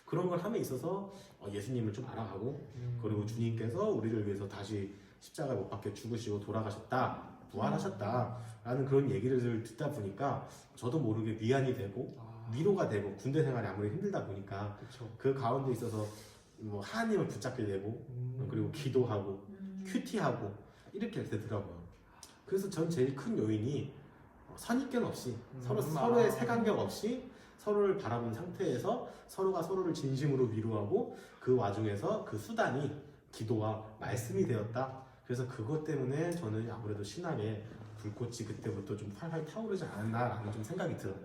S3: 그런 걸 함에 있어서 예수님을 좀 알아가고 그리고 주님께서 우리를 위해서 다시 십자가에 못 박혀 죽으시고 돌아가셨다, 부활하셨다라는 그런 얘기를 듣다 보니까 저도 모르게 위안이 되고 위로가 되고 군대 생활이 아무리 힘들다 보니까
S1: 그쵸.
S3: 그 가운데 있어서 뭐 하나님을 붙잡게 되고 그리고 기도하고 큐티하고 이렇게 되더라고요. 그래서 전 제일 큰 요인이 선입견 없이 서로의 색안경 없이 서로를 바라본 상태에서 서로가 서로를 진심으로 위로하고 그 와중에서 그 수단이 기도와 말씀이 되었다. 그래서 그것 때문에 저는 아무래도 신앙에 불꽃이 그때부터 좀 활활 타오르지 않았나라는 좀 생각이 들어요.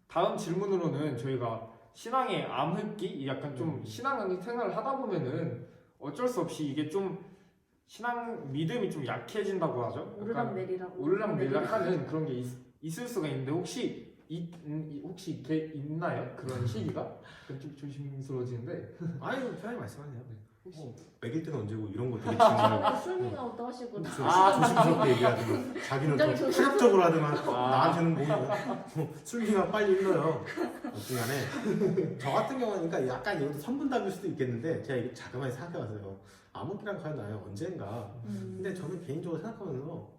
S1: 다음 질문으로는 저희가 신앙의 암흑기, 약간 좀 신앙 생활을 하다 보면은 어쩔 수 없이 이게 좀 신앙 믿음이 좀 약해진다고 하죠. 약간
S2: 오르락내리락
S1: 오르락내리락하는 그런 게 있을 수가 있는데 혹시 이게 있나요? 그런 시기가? 좀 조심스러워지는데.
S3: 아유 편하게 말씀하세요.
S1: 혹시
S3: 먹일 때는 언제고 이런 거 되게 중요해요.
S2: 술밍아웃도 하시고
S3: 조심스럽게 얘기하더만 자기는
S2: 굉장히
S3: 더
S2: 조심스러워.
S3: 파격적으로 하더만 나한테는 술기가 빨리 일러요. 어쨌간에 저 같은 경우는 그러니까 약간 이것도 선분답일 수도 있겠는데 제가 이거 자그마히 생각해봤어요. 암흑기랑 과연 나요 언젠가. 근데 저는 개인적으로 생각하면서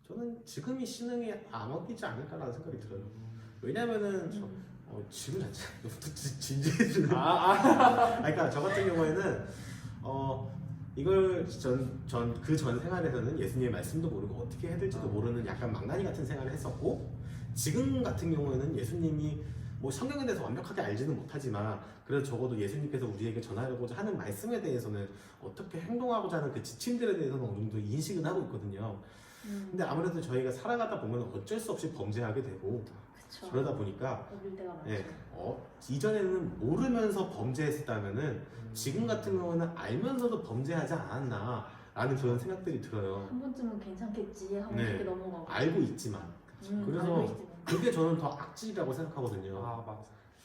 S3: 저는 지금이 신흥이 암흑기지 않을까라는 생각이 들어요. 왜냐면은 지금 자체가 너무 진지해지는. 그러니까 저 같은 경우에는 이걸 그 전 생활에서는 예수님의 말씀도 모르고 어떻게 해야 될지도 모르는 약간 망나니 같은 생활을 했었고 지금 같은 경우에는 예수님이 뭐 성경에 대해서 완벽하게 알지는 못하지만 그래도 적어도 예수님께서 우리에게 전하려고자 하는 말씀에 대해서는 어떻게 행동하고자 하는 그 지침들에 대해서는 어느 정도 인식은 하고 있거든요. 근데 아무래도 저희가 살아가다 보면 어쩔 수 없이 범죄하게 되고
S2: 그쵸.
S3: 그러다 보니까
S2: 어릴 때가 많죠.
S3: 예, 이전에는 모르면서 범죄했었다면은 지금 같은 경우는 알면서도 범죄하지 않았나라는 그런 생각들이 들어요.
S2: 한 번쯤은 괜찮겠지 하고
S3: 네.
S2: 그렇게 넘어가고.
S3: 알고 있지만 그래서
S2: 알고 있지만.
S3: 그게 저는 더 악질이라고 생각하거든요.
S1: 맞아.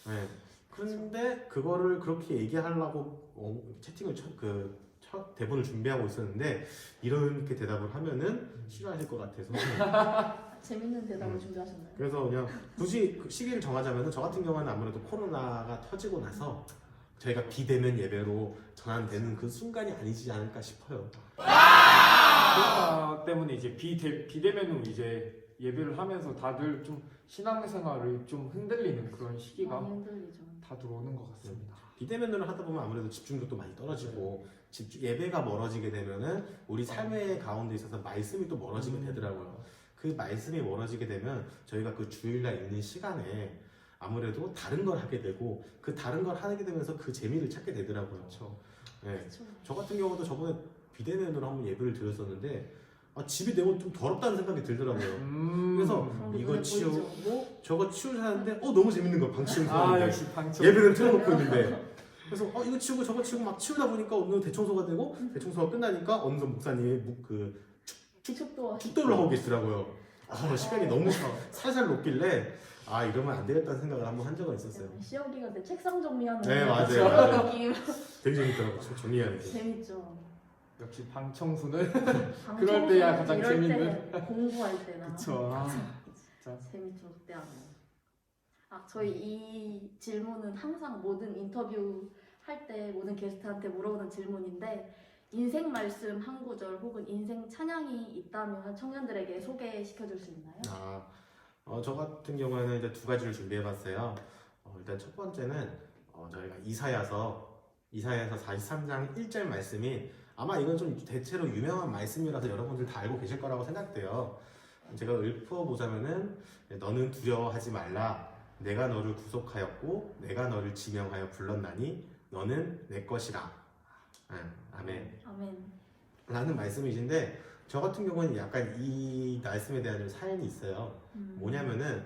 S3: 네. 그런데 그거를 그렇게 얘기하려고 채팅을 대본을 준비하고 있었는데 이렇게 대답을 하면은 싫어하실 것 같아서
S2: 재밌는 대답을 준비하셨나요?
S3: 그래서 그냥 굳이 그 시기를 정하자면 저 같은 경우는 아무래도 코로나가 터지고 나서 저희가 비대면 예배로 전환되는 그 순간이 아니지 않을까 싶어요.
S1: 코로나 때문에 이제 비대면으로 이제 예배를 하면서 다들 좀 신앙생활을 좀 흔들리는 그런 시기가
S2: 많이 흔들리죠.
S1: 다 들어오는 것 같습니다.
S3: 비대면으로 하다 보면 아무래도 집중력도 많이 떨어지고 예배가 멀어지게 되면은 우리 삶의 가운데 있어서 말씀이 또 멀어지게 되더라고요. 그 말씀이 멀어지게 되면 저희가 그 주일날 있는 시간에 아무래도 다른 걸 하게 되고 그 다른 걸 하게 되면서 그 재미를 찾게 되더라고요.
S1: 그렇죠.
S3: 네.
S2: 그쵸.
S3: 저 같은 경우도 저번에 비대면으로 한번 예배를 드렸었는데 집이 너무 좀 더럽다는 생각이 들더라고요. 그래서
S2: 그런 게
S3: 이거
S2: 눈에
S3: 치우고 저거 치우자 하는데 너무 재밌는 거야. 방 치우는 거.
S1: 역시 방청.
S3: 예배는 틀어놓고 있는데 그래서 이거 치우고 저거 치우고 막 치우다 보니까 어느 대청소가 되고 대청소가 끝나니까 어느 목사님이 축도를 하고 계시더라고요. 시간이 너무 살살 녹길래 이러면 안 되겠다는 생각을 한번 한 적은 있었어요.
S2: 시험 기간 때 책상 정리하는
S3: 네, 맞아요.
S2: 그런
S3: 맞아요.
S2: 느낌.
S3: 되게 재밌더라고요. 정리해야 돼.
S2: 재밌죠.
S1: 역시 방청소는
S2: 방청소
S1: 그럴 때야 가장
S2: 이럴
S1: 재밌는.
S2: 때, 공부할 때나.
S1: 그쵸. 진짜.
S2: 재밌죠 그때 하면. 저희 이 질문은 항상 모든 인터뷰 할 때 모든 게스트한테 물어보는 질문인데 인생 말씀 한 구절 혹은 인생 찬양이 있다면 청년들에게 소개시켜 줄 수 있나요?
S3: 저 같은 경우에는 이제 두 가지를 준비해봤어요. 일단 첫 번째는 저희가 이사야서 43장 1절 말씀이 아마 이건 좀 대체로 유명한 말씀이라서 여러분들 다 알고 계실 거라고 생각돼요. 제가 읊어보자면은 너는 두려워하지 말라. 내가 너를 구속하였고 내가 너를 지명하여 불렀나니 너는 내 것이라. 아멘.
S2: 아멘.
S3: 라는 말씀이신데 저 같은 경우는 약간 이 말씀에 대한 좀 사연이 있어요. 뭐냐면은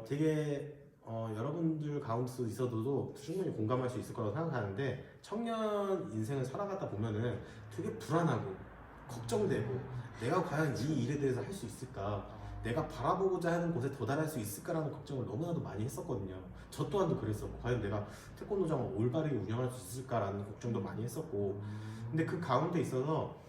S3: 되게 여러분들 가운데서 있어도 충분히 공감할 수 있을 거라고 생각하는데 청년 인생을 살아가다 보면은 되게 불안하고 걱정되고 내가 과연 이 일에 대해서 할 수 있을까, 내가 바라보고자 하는 곳에 도달할 수 있을까라는 걱정을 너무나도 많이 했었거든요. 저 또한도 그랬었고 과연 내가 태권도장을 올바르게 운영할 수 있을까라는 걱정도 많이 했었고 근데 그 가운데 있어서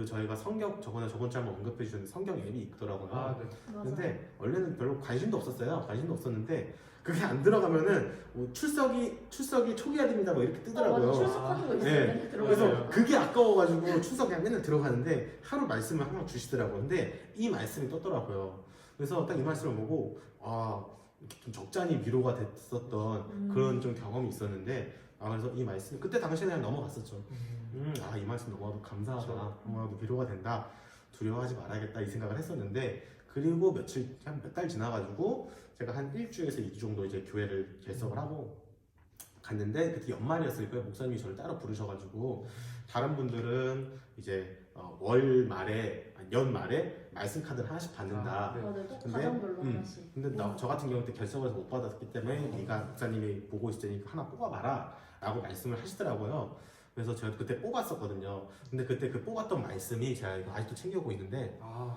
S3: 저희가 성경 저번에 저번 주에 한번 언급해 주셨는데 성경 앱이 있더라고요.
S1: 네.
S3: 근데 원래는 별로 관심도 없었어요. 관심도 없었는데 그게 안 들어가면은 출석이 초기화됩니다 뭐 이렇게 뜨더라고요.
S2: 맞아. 출석하는 거 있어요.
S3: 네.
S2: 들어가서.
S3: 그래서 그게 아까워가지고 출석 그냥 맨날 들어가는데 하루 말씀을 항상 주시더라고요. 근데 이 말씀이 떴더라고요. 그래서 딱 이 말씀을 보고 이렇게 좀 적잖이 위로가 됐었던 그런 좀 경험이 있었는데 그래서 이 말씀 그때 당시에는 그냥 넘어갔었죠. 이 말씀 너무나도 감사하다, 너무나도 위로가 된다, 두려워하지 말아야겠다 이 생각을 했었는데 그리고 며칠 한 몇 달 지나가지고 제가 한 일주에서 2주 정도 이제 교회를 결석을 하고 갔는데 그때 연말이었을 거예요. 목사님이 저를 따로 부르셔가지고 다른 분들은 이제 월 말에 연 말에 말씀 카드를 하나씩 받는다.
S1: 네.
S2: 맞아요. 꼭
S3: 근데,
S2: 가정별로 하나씩.
S3: 근데 저 같은 경우는 그때 결석을 못 받았기 때문에 네가 목사님이 보고 있을 테니까 하나 뽑아봐라 라고 말씀을 하시더라고요. 그래서 제가 그때 뽑았었거든요. 근데 그때 그 뽑았던 말씀이 제가 이거 아직도 챙겨오고 있는데
S2: 아,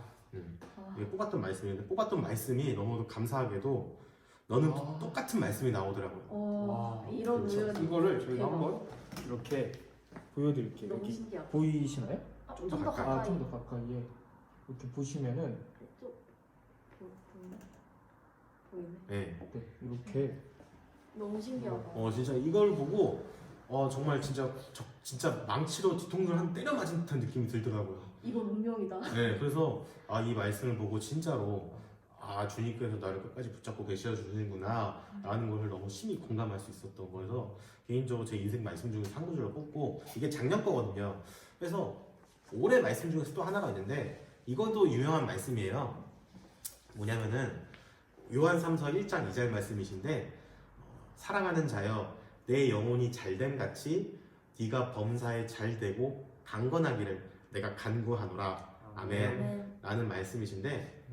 S3: 이게 뽑았던 말씀인데 뽑았던 말씀이 너무도 감사하게도 너는 똑같은 말씀이 나오더라고요.
S1: 와,
S2: 이런
S1: 그렇죠.
S2: 우연이
S1: 이거를 저희가
S2: 대박.
S1: 한번 이렇게 보여드릴게요.
S2: 너무
S1: 여기
S2: 신기하다.
S1: 보이시나요?
S2: 아,
S3: 좀더
S2: 좀더
S3: 가까이.
S2: 가까이.
S1: 좀 더 가까이에 이렇게 보시면은
S2: 보이네.
S3: 네.
S1: 네, 이렇게
S2: 너무 신기하다.
S3: 진짜 이걸 보고 정말 진짜 망치로 뒤통수를 한 때려 맞은 듯한 느낌이 들더라고요.
S2: 이건 운명이다.
S3: 네, 그래서 이 말씀을 보고 진짜로 주님께서 나를 끝까지 붙잡고 계셔 주시는구나 라는 것을 너무 심히 공감할 수 있었던 거여서 개인적으로 제 인생 말씀 중에서 한 구절을 뽑고 이게 작년 거거든요. 그래서 올해 말씀 중에서 또 하나가 있는데 이것도 유명한 말씀이에요. 뭐냐면은 요한 3서 1장 2절 말씀이신데 사랑하는 자여 내 영혼이 잘됨 같이 네가 범사에 잘되고 강건하기를 내가 간구하노라 아멘
S2: 네.
S3: 라는 말씀이신데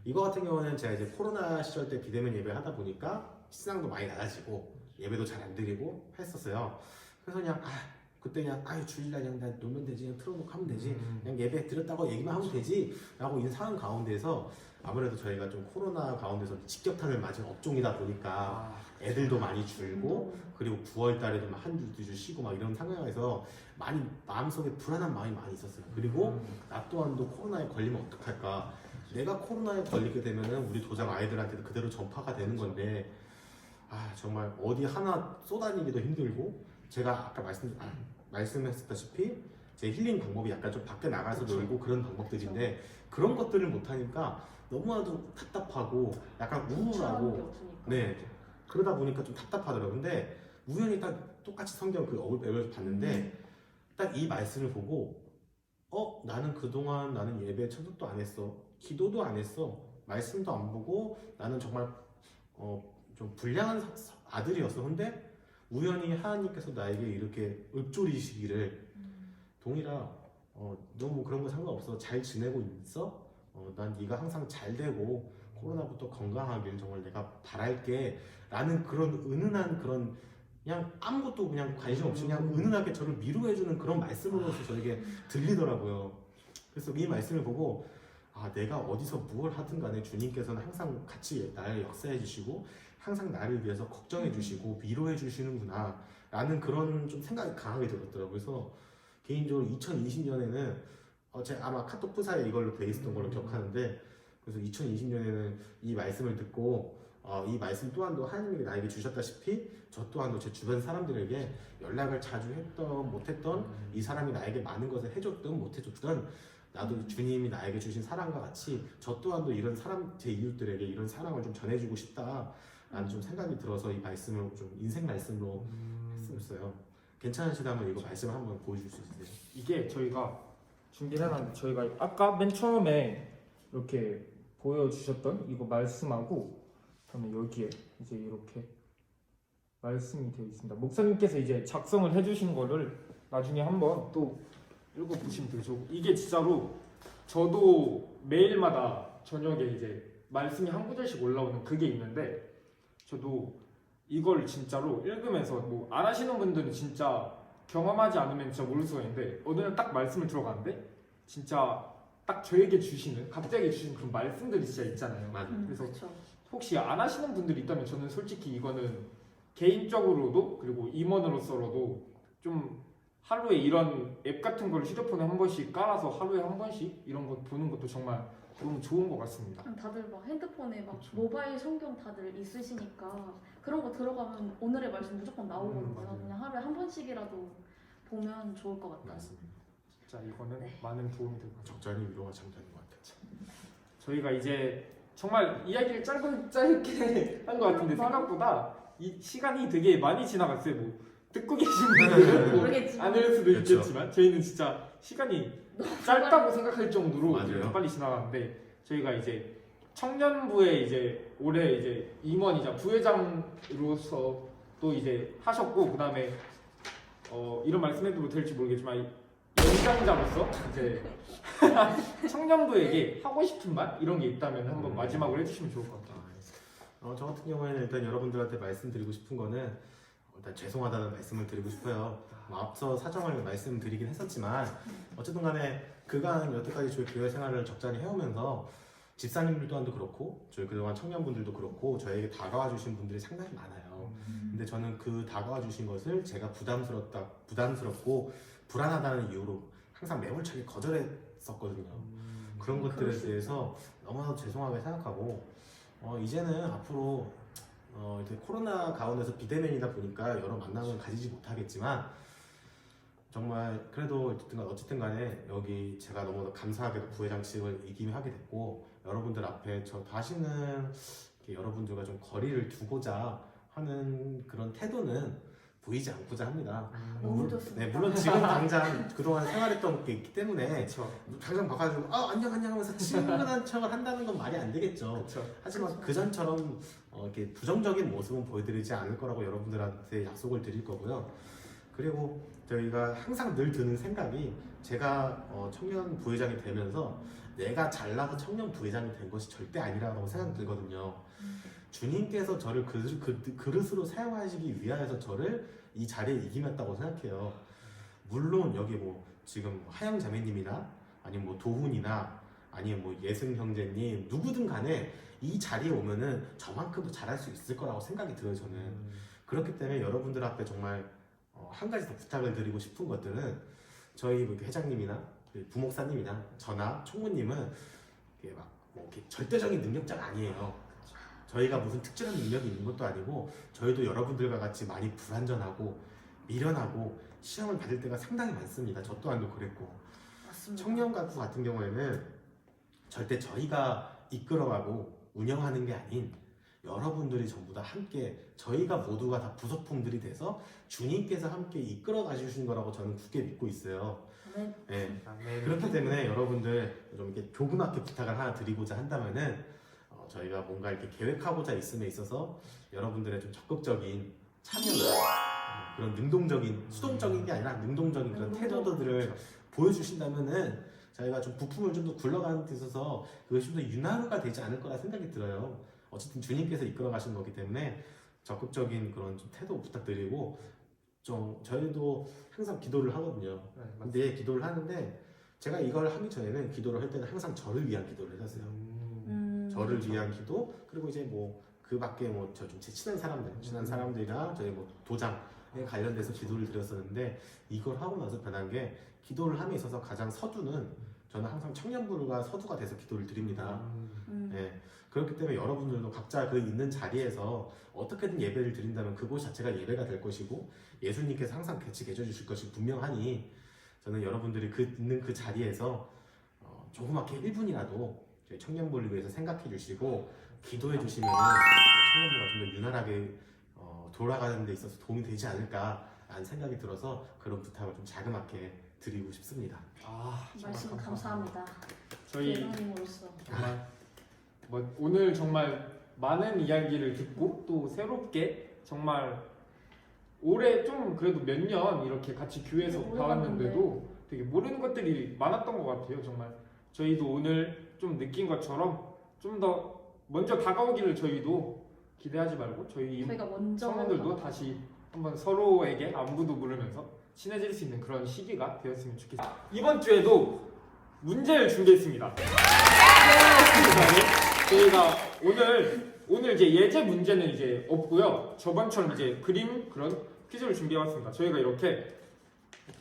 S3: 이거 같은 경우는 제가 이제 코로나 시절 때 비대면 예배 하다 보니까 시상도 많이 낮아지고 예배도 잘 안 드리고 했었어요. 그래서 그냥 그때 그냥 주일날 그냥 나 놀면 되지 그냥 틀어놓고 하면 되지 그냥 예배 드렸다고 얘기만 하면 되지 라고 이 상황 가운데서 아무래도 저희가 좀 코로나 가운데서 직격탄을 맞은 업종이다 보니까 애들도 많이 줄고 그리고 9월 달에도 막 한 주, 두 주 쉬고 막 이런 상황에서 많이 마음속에 불안한 마음이 많이 있었어요. 그리고 나 또한도 코로나에 걸리면 어떡할까? 내가 코로나에 걸리게 되면은 우리 도장 아이들한테도 그대로 전파가 되는 건데 정말 어디 하나 쏘다니기도 힘들고 제가 아까 말씀했다시피 제 힐링 방법이 약간 좀 밖에 나가서 놀고 그런 방법들인데 그런 것들을 못하니까 너무나도 답답하고 약간 우울하고 네 그러다 보니까 좀 답답하더라고요. 근데 우연히 딱 똑같이 성경 그 어글을 봤는데 딱 이 말씀을 보고 나는 그동안 나는 예배 참석도 안 했어 기도도 안 했어 말씀도 안 보고 나는 정말 좀 불량한 아들이었어. 근데 우연히 하나님께서 나에게 이렇게 읊조리시기를 동일아 너 뭐 그런 거 상관없어 잘 지내고 있어? 난 네가 항상 잘 되고 코로나부터 건강하길 정말 내가 바랄게 라는 그런 은은한 그런 그냥 아무것도 그냥 관심 없이 그냥 은은하게 저를 위로해주는 그런 말씀으로서 저에게 들리더라고요. 그래서 이 말씀을 보고 내가 어디서 무엇을 하든 간에 주님께서는 항상 같이 나를 역사해 주시고 항상 나를 위해서 걱정해 주시고 위로해 주시는구나 라는 그런 좀 생각이 강하게 들었더라고요. 그래서 개인적으로 2020년에는 제가 아마 카톡 프사에 이걸로 돼 있었던 걸로 기억하는데 그래서 2020년에는 이 말씀을 듣고 이 말씀 또한도 하나님이 나에게 주셨다시피 저 또한도 제 주변 사람들에게 연락을 자주 했던 못했던 이 사람이 나에게 많은 것을 해줬든 못해줬든 나도 주님이 나에게 주신 사랑과 같이 저 또한도 이런 사람 제 이웃들에게 이런 사랑을 좀 전해주고 싶다라는 좀 생각이 들어서 이 말씀을 좀 인생 말씀으로 했었어요. 괜찮으시다면 이거 말씀을 한번 보여줄 수 있으세요?
S1: 이게 저희가 준비를 해놨는데 저희가 아까 맨 처음에 이렇게 보여주셨던 이거 말씀하고 그다음에 여기에 이제 이렇게 말씀이 되어 있습니다. 목사님께서 이제 작성을 해주신 거를 나중에 한번 또 읽어보시면 되죠. 이게 진짜로 저도 매일마다 저녁에 이제 말씀이 한 구절씩 올라오는 그게 있는데 저도 이걸 진짜로 읽으면서 뭐 안 하시는 분들은 진짜 경험하지 않으면 진짜 모를 수가 있는데 어느 날 딱 말씀을 들어가는데 진짜 딱 저에게 주시는 갑자기 주신 그런 말씀들이 진짜 있잖아요. 그래서
S2: 그쵸.
S1: 혹시 안 하시는 분들이 있다면 저는 솔직히 이거는 개인적으로도 그리고 임원으로서로도 좀 하루에 이런 앱 같은 걸 휴대폰에 한 번씩 깔아서 하루에 한 번씩 이런 거 보는 것도 정말 너무 좋은 것 같습니다.
S2: 다들 막 핸드폰에 막
S1: 그쵸.
S2: 모바일 성경 다들 있으시니까 그런 거 들어가면 오늘의 말씀 무조건 나오거든요.
S1: 맞아요.
S2: 그냥 하루에 한 번씩이라도 보면 좋을 것 같아요.
S3: 맞습니다.
S1: 진짜 이거는
S2: 네.
S1: 많은 도움이 될 것 같아요.
S3: 적절히 위로가 참 되는 것 같아요.
S1: 저희가 이제 정말 이야기를 짧게 한 것 같은데 생각보다 이 시간이 되게 많이 지나갔어요. 뭐 듣고 계신 분들은
S2: 모르겠지만
S1: 아닐 수도
S3: 그렇죠.
S1: 있겠지만 저희는 진짜 시간이 짧다고 생각할 정도로
S3: 맞아요.
S1: 이렇게 빨리 지나갔는데 저희가 이제 청년부에 이제 올해 이제 임원이자 부회장으로서 또 이제 하셨고 그다음에 이런 말씀해도 될지 모르겠지만 연장자로서 이제 청년부에게 하고 싶은 말 이런 게 있다면 한번 마지막으로 해주시면 좋을 것 같아요.
S3: 저 같은 경우에는 일단 여러분들한테 말씀드리고 싶은 거는 일단 죄송하다는 말씀을 드리고 싶어요. 앞서 사정을 말씀드리긴 했었지만 어쨌든 간에 그간 여태까지 저희 교회 생활을 적잖이 해오면서 집사님들 또한도 그렇고 저희 그동안 청년분들도 그렇고 저에게 다가와 주신 분들이 상당히 많아요. 근데 저는 그 다가와 주신 것을 제가 부담스럽고 불안하다는 이유로 항상 매몰차게 거절했었거든요. 그런 것들에 대해서 너무나도 죄송하게 생각하고 이제는 앞으로 이제 코로나 가운데서 비대면이다 보니까 여러 만남을 가지지 못하겠지만 정말 그래도 어쨌든 간에 여기 제가 너무 감사하게도 부회장직을 임하게 됐고 여러분들 앞에 저 다시는 여러분들과 좀 거리를 두고자 하는 그런 태도는 보이지 않고자 합니다.
S2: 너무 좋습니다.
S3: 네, 물론 지금 당장 그동안 생활했던 게 있기 때문에
S1: 그렇죠. 당장
S3: 봐가지고 안녕 하면서 친근한 척을 한다는 건 말이 안 되겠죠.
S1: 그렇죠.
S3: 하지만
S2: 그렇죠.
S3: 그전처럼 이렇게 부정적인 모습은 보여드리지 않을 거라고 여러분들한테 약속을 드릴 거고요. 그리고 저희가 항상 늘 드는 생각이 제가 청년 부회장이 되면서 내가 잘나서 청년 부회장이 된 것이 절대 아니라고 생각이 들거든요. 주님께서 저를 그릇으로 사용하시기 위하여서 저를 이 자리에 이기했다고 생각해요. 물론 여기 뭐 지금 하영 자매님이나 아니면 뭐 도훈이나 아니면 뭐 예승 형제님 누구든 간에 이 자리에 오면은 저만큼도 잘할 수 있을 거라고 생각이 들어요. 저는 그렇기 때문에 여러분들 앞에 정말 한 가지 더 부탁을 드리고 싶은 것들은 저희 뭐 회장님이나 부목사님이나 저나 총무님은 이게 막 뭐 이렇게 절대적인 능력자가 아니에요. 저희가 무슨 특별한 능력이 있는 것도 아니고 저희도 여러분들과 같이 많이 불완전하고 미련하고 시험을 받을 때가 상당히 많습니다. 저 또한도 그랬고
S2: 맞습니다.
S3: 청년가구 같은 경우에는 절대 저희가 이끌어가고 운영하는 게 아닌 여러분들이 전부 다 함께 저희가 모두가 다 부속품들이 돼서 주님께서 함께 이끌어 가주신 거라고 저는 굳게 믿고 있어요. 네. 그렇기 때문에 여러분들 좀 이렇게 조그맣게 부탁을 하나 드리고자 한다면은 저희가 뭔가 이렇게 계획하고자 있음에 있어서 여러분들의 좀 적극적인 참여나 그런 능동적인 수동적인 게 아니라 능동적인 그런 태도들을 보여주신다면은 저희가 좀 부품을 좀 더 굴러가는 데 있어서 그것이 좀 더 윤활유가 되지 않을 거라 생각이 들어요. 어쨌든 주님께서 이끌어 가신 거기 때문에 적극적인 그런 좀 태도 부탁드리고 좀 저희도 항상 기도를 하거든요. 근데 기도를 하는데 제가 이걸 하기 전에는 기도를 할 때는 항상 저를 위한 기도를 했었어요. 저를 위한 기도 그리고 이제 뭐 그 밖에 뭐 저 좀 제 친한 사람들이나 저희 뭐 도장에 관련돼서 기도를 드렸었는데 이걸 하고 나서 변한 게 기도를 함에 있어서 가장 서두는 저는 항상 청년부가 서두가 돼서 기도를 드립니다. 네. 그렇기 때문에 여러분들도 각자 그 있는 자리에서 어떻게든 예배를 드린다면 그곳 자체가 예배가 될 것이고 예수님께서 항상 같이 계셔 주실 것이 분명하니 저는 여러분들이 있는 그 자리에서 조그맣게 1분이라도 저희 청년부를 위해서 생각해 주시고 기도해 주시면 청년부가 좀 더 유난하게 돌아가는 데 있어서 도움이 되지 않을까라는 생각이 들어서 그런 부탁을 좀 자그맣게 드리고 싶습니다.
S2: 말씀 감사합니다.
S1: 저희
S2: 대장님으로서
S1: 정말 오늘 정말 많은 이야기를 듣고 또 새롭게 정말 올해 좀 그래도 몇 년 이렇게 같이 교회에서
S2: 오래
S1: 봐왔는데도 되게 모르는 것들이 많았던 것 같아요. 정말 저희도 오늘 좀 느낀 것처럼 좀 더 먼저 다가오기를 저희도 기대하지 말고 저희
S2: 저희가 먼저
S1: 청년들도 다시 한번 서로에게 안부도 물으면서 친해질 수 있는 그런 시기가 되었으면 좋겠습니다. 이번 주에도 문제를 준비했습니다. 저희가 오늘 이제 예제 문제는 이제 없고요. 저번처럼 이제 그림 그런 퀴즈를 준비해왔습니다. 저희가 이렇게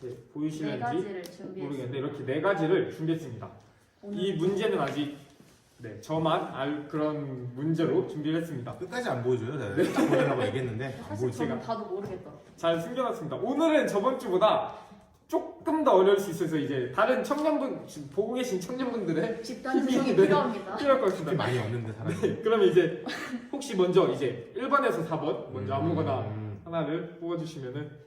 S2: 네
S1: 보이시는지
S2: 가지를 준비했습니다.
S1: 모르겠는데 이렇게 4가지를 준비했습니다. 이 문제는 아직 저만 알 그런 문제로 준비를 했습니다.
S3: 끝까지 안 보여줘요. 제가 딱 보여달라고 얘기했는데 안
S2: 사실
S3: 보여줘요.
S2: 저는 봐도 모르겠더라고요.
S1: 잘 숨겨놨습니다. 오늘은 저번 주보다 조금 더 어려울 수 있어서 이제 다른 청년분 지금 보고 계신 청년분들의
S2: 집단 지성이
S1: 힘이
S2: 필요합니다.
S1: 필요할 것
S3: 그렇게
S1: 같습니다.
S3: 많이 없는데 사람이.
S1: 그러면 이제 혹시 먼저 이제 1번에서 4번 먼저 아무거나 하나를 뽑아주시면은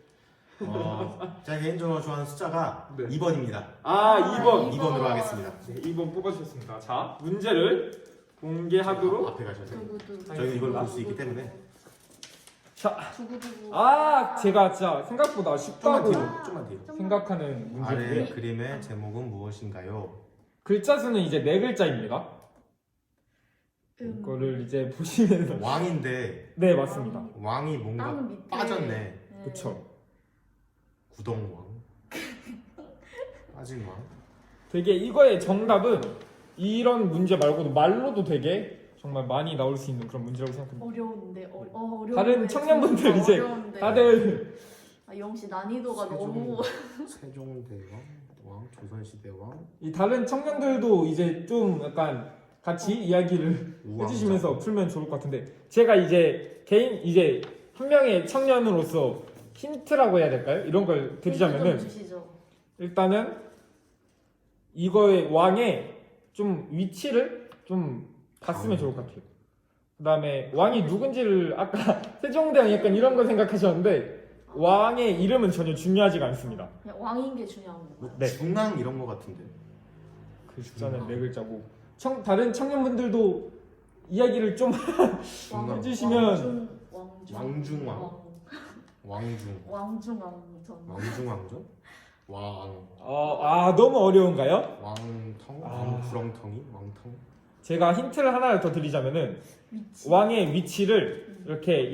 S3: 제가 개인적으로 좋아하는 숫자가
S1: 네.
S3: 2번입니다.
S1: 2번
S3: 2번으로 하겠습니다.
S1: 네, 2번 뽑아주셨습니다. 자 문제를 공개하도록.
S3: 앞에 가셔야 돼요.
S2: 두구두구.
S3: 저희는 이걸 볼 수 있기 때문에.
S1: 자,
S2: 두구두구.
S1: 제가 진짜 생각보다 쉽다고
S3: 좀만 뒤로.
S1: 생각하는
S3: 아래
S1: 문제인데
S3: 그림의 제목은 무엇인가요?
S1: 글자 수는 이제 4글자입니다. 이거를 이제 보시면서
S3: 왕인데
S1: 네, 맞습니다.
S3: 왕이 뭔가
S2: 땅 밑에.
S3: 빠졌네.
S1: 그쵸.
S3: 구덩왕. 빠진 왕.
S1: 되게 이거의 정답은 이런 문제 말고도 말로도 되게 정말 많이 나올 수 있는 그런 문제라고 생각합니다.
S2: 어려운데 어려운데.
S1: 다른 청년분들 이제
S2: 어려운데.
S1: 다들
S2: 영시 난이도가 너무.
S3: 세종대왕, 왕, 조선시대 왕,
S1: 이 다른 청년들도 이제 좀 약간 같이 이야기를
S3: 우왕.
S1: 해주시면서 풀면 좋을 것 같은데 제가 이제 개인 이제 한 명의 청년으로서 힌트라고 해야 될까요? 이런 걸 드리자면은
S2: 좀 주시죠.
S1: 일단은 이거의 왕의 좀 위치를 좀 봤으면 좋을 것 같아요. 그 다음에 왕이 누군지를 아까 세종대왕 약간 이런 거 생각하셨는데 왕의 이름은 전혀 중요하지가 않습니다.
S2: 그냥 왕인 게 중요한 거.
S1: 네.
S3: 중앙 이런 거 같은데.
S1: 그 숫자는 4글자고 다른 청년분들도 이야기를 좀
S3: 중앙.
S1: 해주시면
S3: 왕중왕. 왕중.
S2: 왕중왕전.
S3: 왕중왕전? 왕.
S1: 너무 어려운가요?
S3: 왕텅?
S1: 아.
S3: 왕구렁텅이? 왕텅?
S1: 제가 힌트를 하나를 더 드리자면은
S2: 위치.
S1: 왕의 위치를 이렇게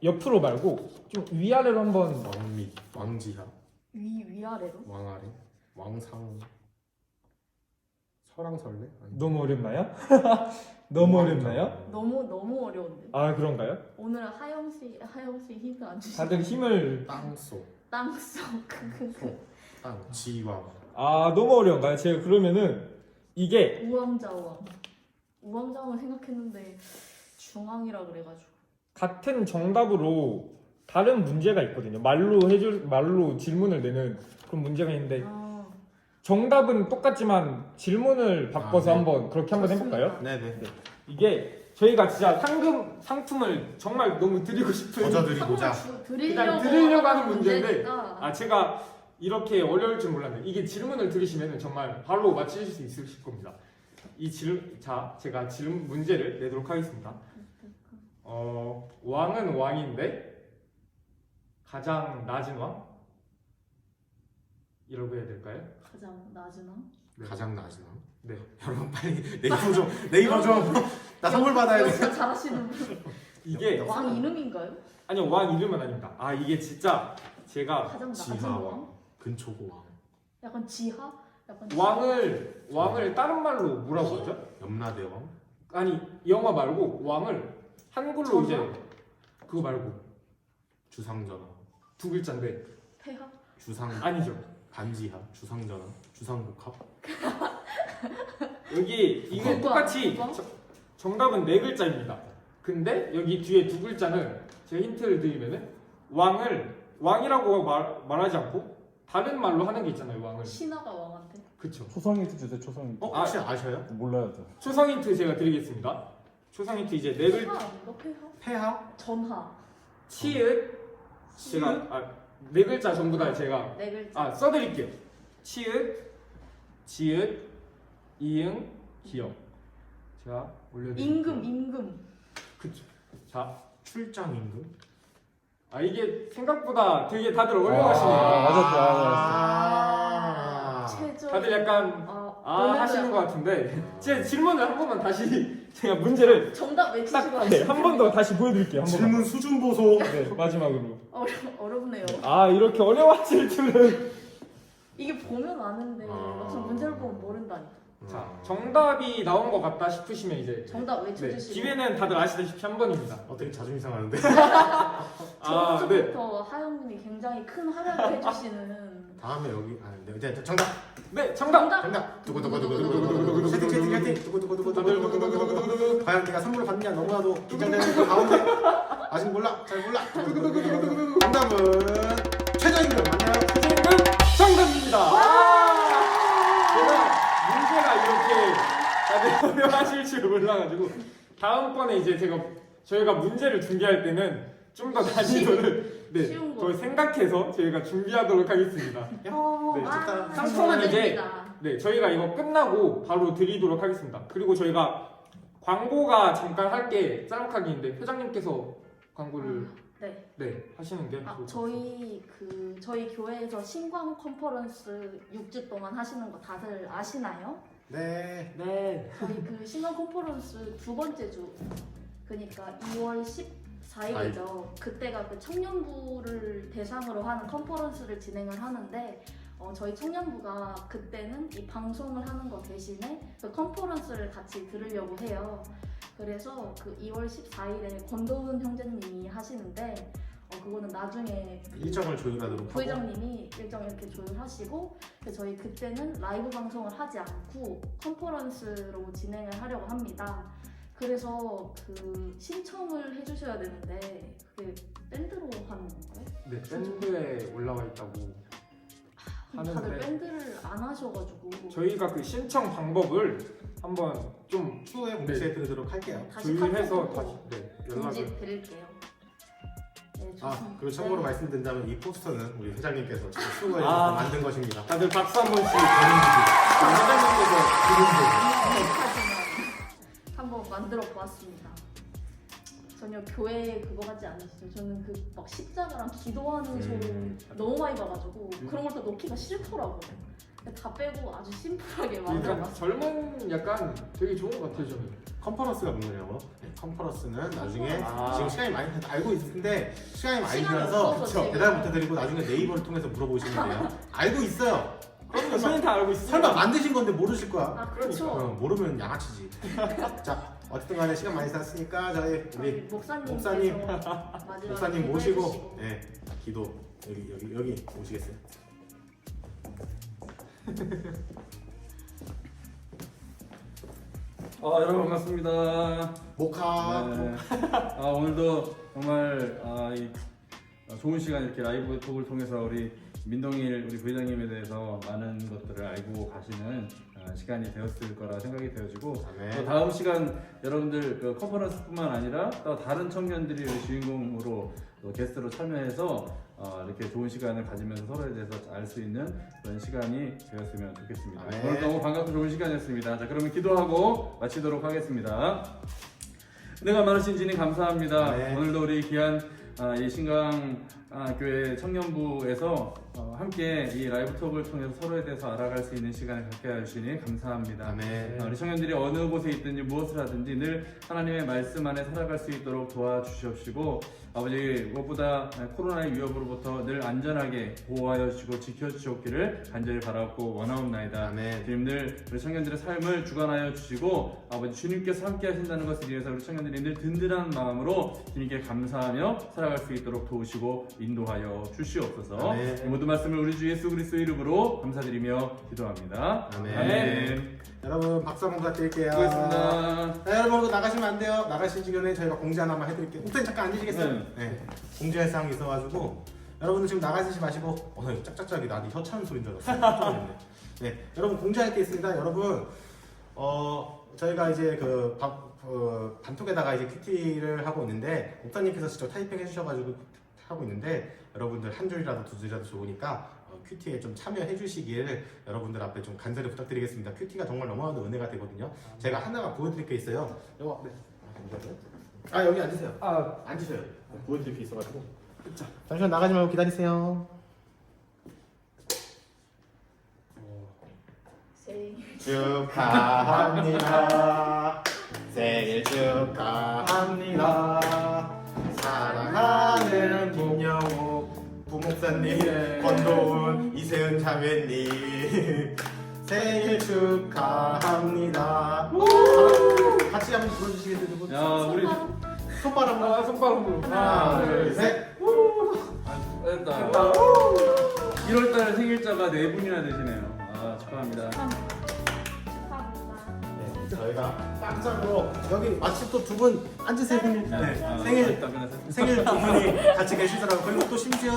S1: 옆으로 말고 좀 위아래로 한번
S3: 왕미. 왕지하.
S2: 위아래로.
S3: 왕아래. 왕상. 설왕설래? 아니.
S1: 너무 어렵나요? 너무 어렵나요?
S2: 너무 어려운데.
S1: 아 그런가요?
S2: 오늘은 하영 씨 힌트 안 주시죠?
S1: 다들 힘을
S3: 땅소.
S2: 땅속
S3: 땅. 지왕.
S1: 너무 어려운가요? 제가 그러면은 이게
S2: 우왕좌왕을 생각했는데 중앙이라 그래가지고.
S1: 같은 정답으로 다른 문제가 있거든요. 말로 질문을 내는 그런 문제가 있는데 정답은 똑같지만 질문을 바꿔서
S3: 네.
S1: 한번 그렇게 한번 해볼까요?
S3: 네네.
S1: 이게 저희가 진짜 상품을 정말 너무 드리고 싶은
S3: 거저 드리고자.
S1: 그냥 드리려고 하는 문제인데
S2: 문제니까.
S1: 제가 이렇게 어려울 줄 몰랐는데 이게 질문을 들으시면 정말 바로 맞추실 수 있으실 겁니다. 제가 질문 문제를 내도록 하겠습니다. 왕은 왕인데 가장 낮은 왕? 이라고 해야 될까요?
S2: 가장 낮은 왕?
S1: 네.
S3: 가장 낮은 왕.
S1: 네.
S3: 여러분 빨리 네이버 좀. 나 선물 받아야 돼.
S2: 진짜 잘하시는 분.
S1: 이게
S2: 왕 이름인가요?
S1: 아니요 왕 이름은 아닙니다. 이게 진짜 제가
S2: 가장 낮은
S3: 지하왕.
S2: 왕?
S3: 근초고 왕.
S2: 약간 지하? 약간
S1: 왕을 다른 말로 뭐라고 하죠?
S3: 염라대왕.
S1: 아니 영어 말고 왕을 한글로
S2: 전하?
S1: 이제 그거 말고
S3: 주상전하.
S1: 2글자인데
S2: 폐하?
S3: 주상.
S1: 아니죠.
S3: 반지하. 주상전하. 주상복합.
S1: 여기 이게
S2: 국왕,
S1: 똑같이
S2: 국왕?
S1: 정답은 4글자입니다. 근데 여기 뒤에 2글자는 제가 힌트를 드리면은 왕이라고 말하지 않고 다른 말로 하는 게 있잖아요. 왕을.
S2: 신하가 왕한테?
S1: 그쵸.
S4: 초성 힌트 주세요. 초성 힌트.
S3: 혹시 아셔요?
S4: 몰라요, 저.
S1: 초성 힌트 제가 드리겠습니다. 초성 힌트 이제 4글자.
S2: 폐하 아닌가? 폐하?
S3: 폐하.
S2: 전하.
S1: 치읓. 제가 4글자 전부 다 제가
S2: 네 글자.
S1: 써드릴게요. 치읓, 지읒, 이응, 기역. 제가 올려드릴게요.
S2: 임금.
S1: 그쵸. 자,
S3: 출장 임금.
S1: 이게 생각보다 되게 다들 어려워하시네요.
S3: 아.
S2: 최저.
S1: 다들 약간
S2: 너네가
S1: 하시는 것 같은데 제 질문을 한 번만 다시 제가 문제를
S2: 정답 외치시고
S1: 한 번 더 다시 보여드릴게요. 한 번만.
S3: 질문 수준 보소.
S1: 네, 마지막으로.
S2: 어렵네요.
S1: 이렇게 어려워하실 줄은.
S2: 이게 보면 아는데 막상 문제를 보면 모른다니까.
S1: 자, 정답이 나온 것 같다 싶으시면 이제
S2: 정답
S1: 네,
S2: 외쳐주시고.
S1: 기회는 다들 아시다시피 한 번입니다.
S3: 되게 자존심 상하는데.
S1: 네.
S2: 저번부터 하영님이 굉장히 큰 활약을 해주시는.
S3: 다음에 여기 네, 정답.
S1: 네, 정답.
S3: 정답. 두구두구두구두구두구두구. 채팅. 두구두구두구두구두구. 과연 내가 선물을 받느냐 너무나도 긴장되는 그 가운데 아직 몰라. 잘 몰라. 두구두구두구두구. 정답은 최저임금 맞나요?
S1: 최저임금 정답입니다. 제가 문제가 이렇게 다들 어려워하실 줄 몰라가지고 다음번에 이제 저희가 문제를 준비할 때는 좀 더 난이도를
S2: 쉬운 거.
S1: 더 생각해서 저희가 준비하도록 하겠습니다. 네, 상품은 이제 저희가 이거 끝나고 바로 드리도록 하겠습니다. 그리고 저희가 광고가 잠깐 할게 짤막하게 있는데 회장님께서 광고를
S2: 네.
S1: 네 하시는 게 좋을 것
S2: 저희 교회에서 신광 컨퍼런스 6주 동안 하시는 거 다들 아시나요?
S3: 네.
S1: 같아요. 네.
S2: 저희 그 신광 컨퍼런스 두 번째 주, 그러니까 2월 14일이죠. 그때가 그 청년부를 대상으로 하는 컨퍼런스를 진행을 하는데 저희 청년부가 그때는 이 방송을 하는 거 대신에 그 컨퍼런스를 같이 들으려고 해요. 그래서 그 2월 14일에 권도훈 형제님이 하시는데 그거는 나중에
S3: 일정을 조율하도록 하고.
S2: 부회장님이 일정 이렇게 조율하시고 저희 그때는 라이브 방송을 하지 않고 컨퍼런스로 진행을 하려고 합니다. 그래서 그 신청을 해주셔야 되는데 그게 밴드로 하는 건가요?
S1: 네 밴드에 올라와 있다고
S2: 다들
S1: 하는데
S2: 밴드를 안 하셔가지고
S1: 저희가 그 신청 방법을 한번 좀
S3: 추후에 공지해 드리도록 할게요.
S2: 다시
S1: 조율해서
S2: 카톡으로
S1: 다시 네, 연락을
S2: 공지 드릴게요. 네, 좋습니다.
S3: 아, 그리고 참고로
S2: 네.
S3: 말씀드린다면 이 포스터는 우리 회장님께서 직접 수고해서
S1: 아.
S3: 만든 것입니다.
S1: 다들 박수 한 번씩 회장님께서
S2: 한번 만들어 보았습니다. 전혀 교회 그거 같지 않으시죠? 저는 그 막 십자가랑 기도하는 소리 너무 많이 봐가지고 그런 걸 또 넣기가 싫더라고요. 다 빼고 아주 심플하게 만들어봤어요.
S1: 약간 젊은 약간 되게 좋은 것 같아요 저는.
S3: 컨퍼런스가 뭔가요? 네, 컨퍼런스는 나중에
S1: 아.
S3: 지금 시간이 많이 알고 있는데 시간이 많이
S2: 시간이
S3: 지나서
S2: 없어서 지금.
S3: 대답 못 해드리고 나중에 네이버를 통해서 물어보시면 돼요. 알고 있어요.
S1: 그럼 저희는 다 알고 있어요.
S3: 설마 만드신 건데 모르실 거야.
S2: 아 그렇죠.
S3: 모르면 양아치지. 자, 어쨌든 간에 시간 많이 지났으니까 저희 우리
S2: 목사님
S3: 목사님 모시고 네, 기도 여기 오시겠어요?
S4: 여러분 반갑습니다.
S3: 모카.
S4: 네. 오늘도 정말 좋은 시간 이렇게 라이브 톡을 통해서 우리 민동일 우리 부회장님에 대해서 많은 것들을 알고 가시는 시간이 되었을 거라 생각이 되어지고
S3: 네.
S4: 또 다음 시간 여러분들 그 컨퍼런스뿐만 아니라 또 다른 청년들이 우리 주인공으로 또 게스트로 참여해서 이렇게 좋은 시간을 가지면서 서로에 대해서 알 수 있는 그런 시간이 되었으면 좋겠습니다.
S3: 네.
S4: 오늘 너무 반갑고 좋은 시간이었습니다. 자, 그러면 기도하고 마치도록 하겠습니다. 은혜가 많으신 주님 감사합니다.
S3: 네.
S4: 오늘도 우리 귀한 이 신강 교회 청년부에서 함께 이 라이브 톡을 통해서 서로에 대해서 알아갈 수 있는 시간을 갖게 해주시니 감사합니다.
S3: 아멘.
S4: 우리 청년들이 어느 곳에 있든지 무엇을 하든지 늘 하나님의 말씀 안에 살아갈 수 있도록 도와주시옵시고 아버지 무엇보다 코로나의 위협으로부터 늘 안전하게 보호하여 주시고 지켜주시옵기를 간절히 바라고 원하옵나이다.
S3: 아멘.
S4: 주님들 우리 청년들의 삶을 주관하여 주시고 아버지 주님께서 함께 하신다는 것을 위해서 우리 청년들이 늘 든든한 마음으로 주님께 감사하며 살아갈 수 있도록 도우시고 인도하여 주시옵소서.
S3: 아멘.
S4: 이 모든 말씀을 우리 주 예수 그리스도 이름으로 감사드리며 기도합니다.
S3: 아멘. 여러분 박수 한번 부탁드릴게요.
S4: 수고했습니다.
S3: 네, 여러분 나가시면 안 돼요. 나가시기 전에 저희가 공지 하나만 해드릴게요. 목사님 잠깐 앉으시겠어요? 네. 공지할 사항이 있어가지고 여러분들 지금 나가시지 마시고 짝짝짝이 나한테 혀 차는 소리인 줄 알았어요. 깜짝 놀랐네. 네, 여러분 공지할 게 있습니다. 여러분 저희가 이제 단톡에다가 이제 큐티를 하고 있는데 목사님께서 직접 타이핑 해주셔가지고 하고 있는데 여러분들 한 줄이라도 두 줄이라도 좋으니까 큐티에 좀 참여해 주시길 여러분들 앞에 좀 간절히 부탁드리겠습니다. 큐티가 정말 너무나도 은혜가 되거든요. 제가 하나가 보여드릴 게 있어요. 이거 여기 앉으세요. 앉으세요. 보여드릴 게 있어가지고. 잠시만 나가지 말고 기다리세요.
S2: 생일
S3: 축하합니다. 생일 축하합니다. 사랑하는 김영욱 부목사님, 권도훈, 이세은 자매님 생일 축하합니다. 같이 한번 불러주시겠어요, 두 분?
S4: 야, 우리
S3: 손바람으로.
S1: 손바닥으로
S3: 하나, 둘, 셋.
S4: 됐다. 1월달 생일자가 4분이나 되시네요. 축하합니다.
S2: 축하합니다.
S3: 네, 저희가 깜짝으로 여기 마침 또 두 분 앉으세요. 생일 두 분이 같이 계시더라고요. 그리고 또 심지어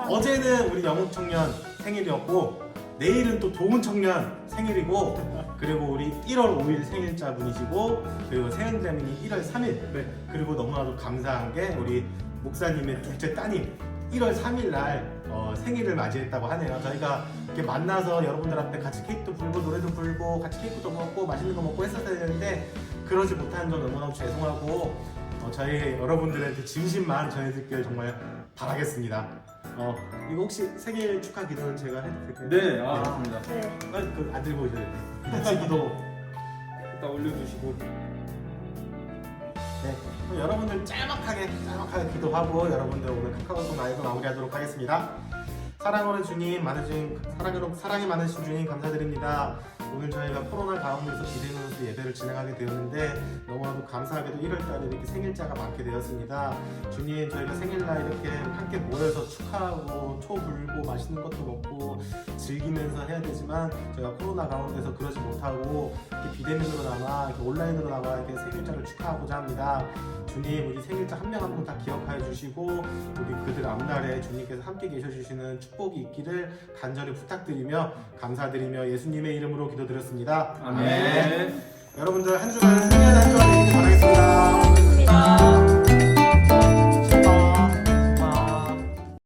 S3: 어제는 우리 영웅 청년 생일이었고 내일은 또 도훈 청년 생일이고 그리고 우리 1월 5일 생일자 분이시고 그리고 세은자매님 1월 3일 그리고 너무나도 감사한 게 우리 목사님의 둘째 따님 1월 3일 날 생일을 맞이했다고 하네요. 저희가 이렇게 만나서 여러분들 앞에 같이 케이크도 불고 노래도 불고 같이 케이크도 먹고 맛있는 거 먹고 했었어야 되는데 그러지 못한 점 너무너무 죄송하고 저희 여러분들한테 진심만 전해드리길 정말 바라겠습니다. 이거 혹시 생일 축하 기도는 제가 해도 될까요?
S4: 네, 좋습니다.
S2: 네.
S3: 그안 들고 오셔야 돼요. 같이 기도.
S1: 일단 올려주시고.
S3: 네, 그럼 여러분들 짤막하게 기도하고 여러분들 오늘 카카오톡 라이브 마무리하도록 하겠습니다. 사랑하는 주님, 사랑이 많으신 주님 감사드립니다. 오늘 저희가 코로나 가운데서 비대면으로 예배를 진행하게 되었는데 너무나도 감사하게도 1월달에 이렇게 생일자가 많게 되었습니다. 주님, 저희가 생일날 이렇게 함께 모여서 축하하고 초 불고 맛있는 것도 먹고 즐기면서 해야 되지만 저희가 코로나 가운데서 그러지 못하고 이렇게 비대면으로나마 이렇게 온라인으로나마 이렇게 생일자를 축하하고자 합니다. 주님, 우리 생일자 한 명 한 분 다 기억하여 주시고 우리 그들 앞날에 주님께서 함께 계셔 주시는 축복이 있기를 간절히 부탁드리며 감사드리며 예수님의 이름으로 기도드렸습니다.
S4: 아멘.
S3: 여러분들 한 주간 승리하는 한 주간 되기를 바라겠습니다.
S2: 고맙습니다.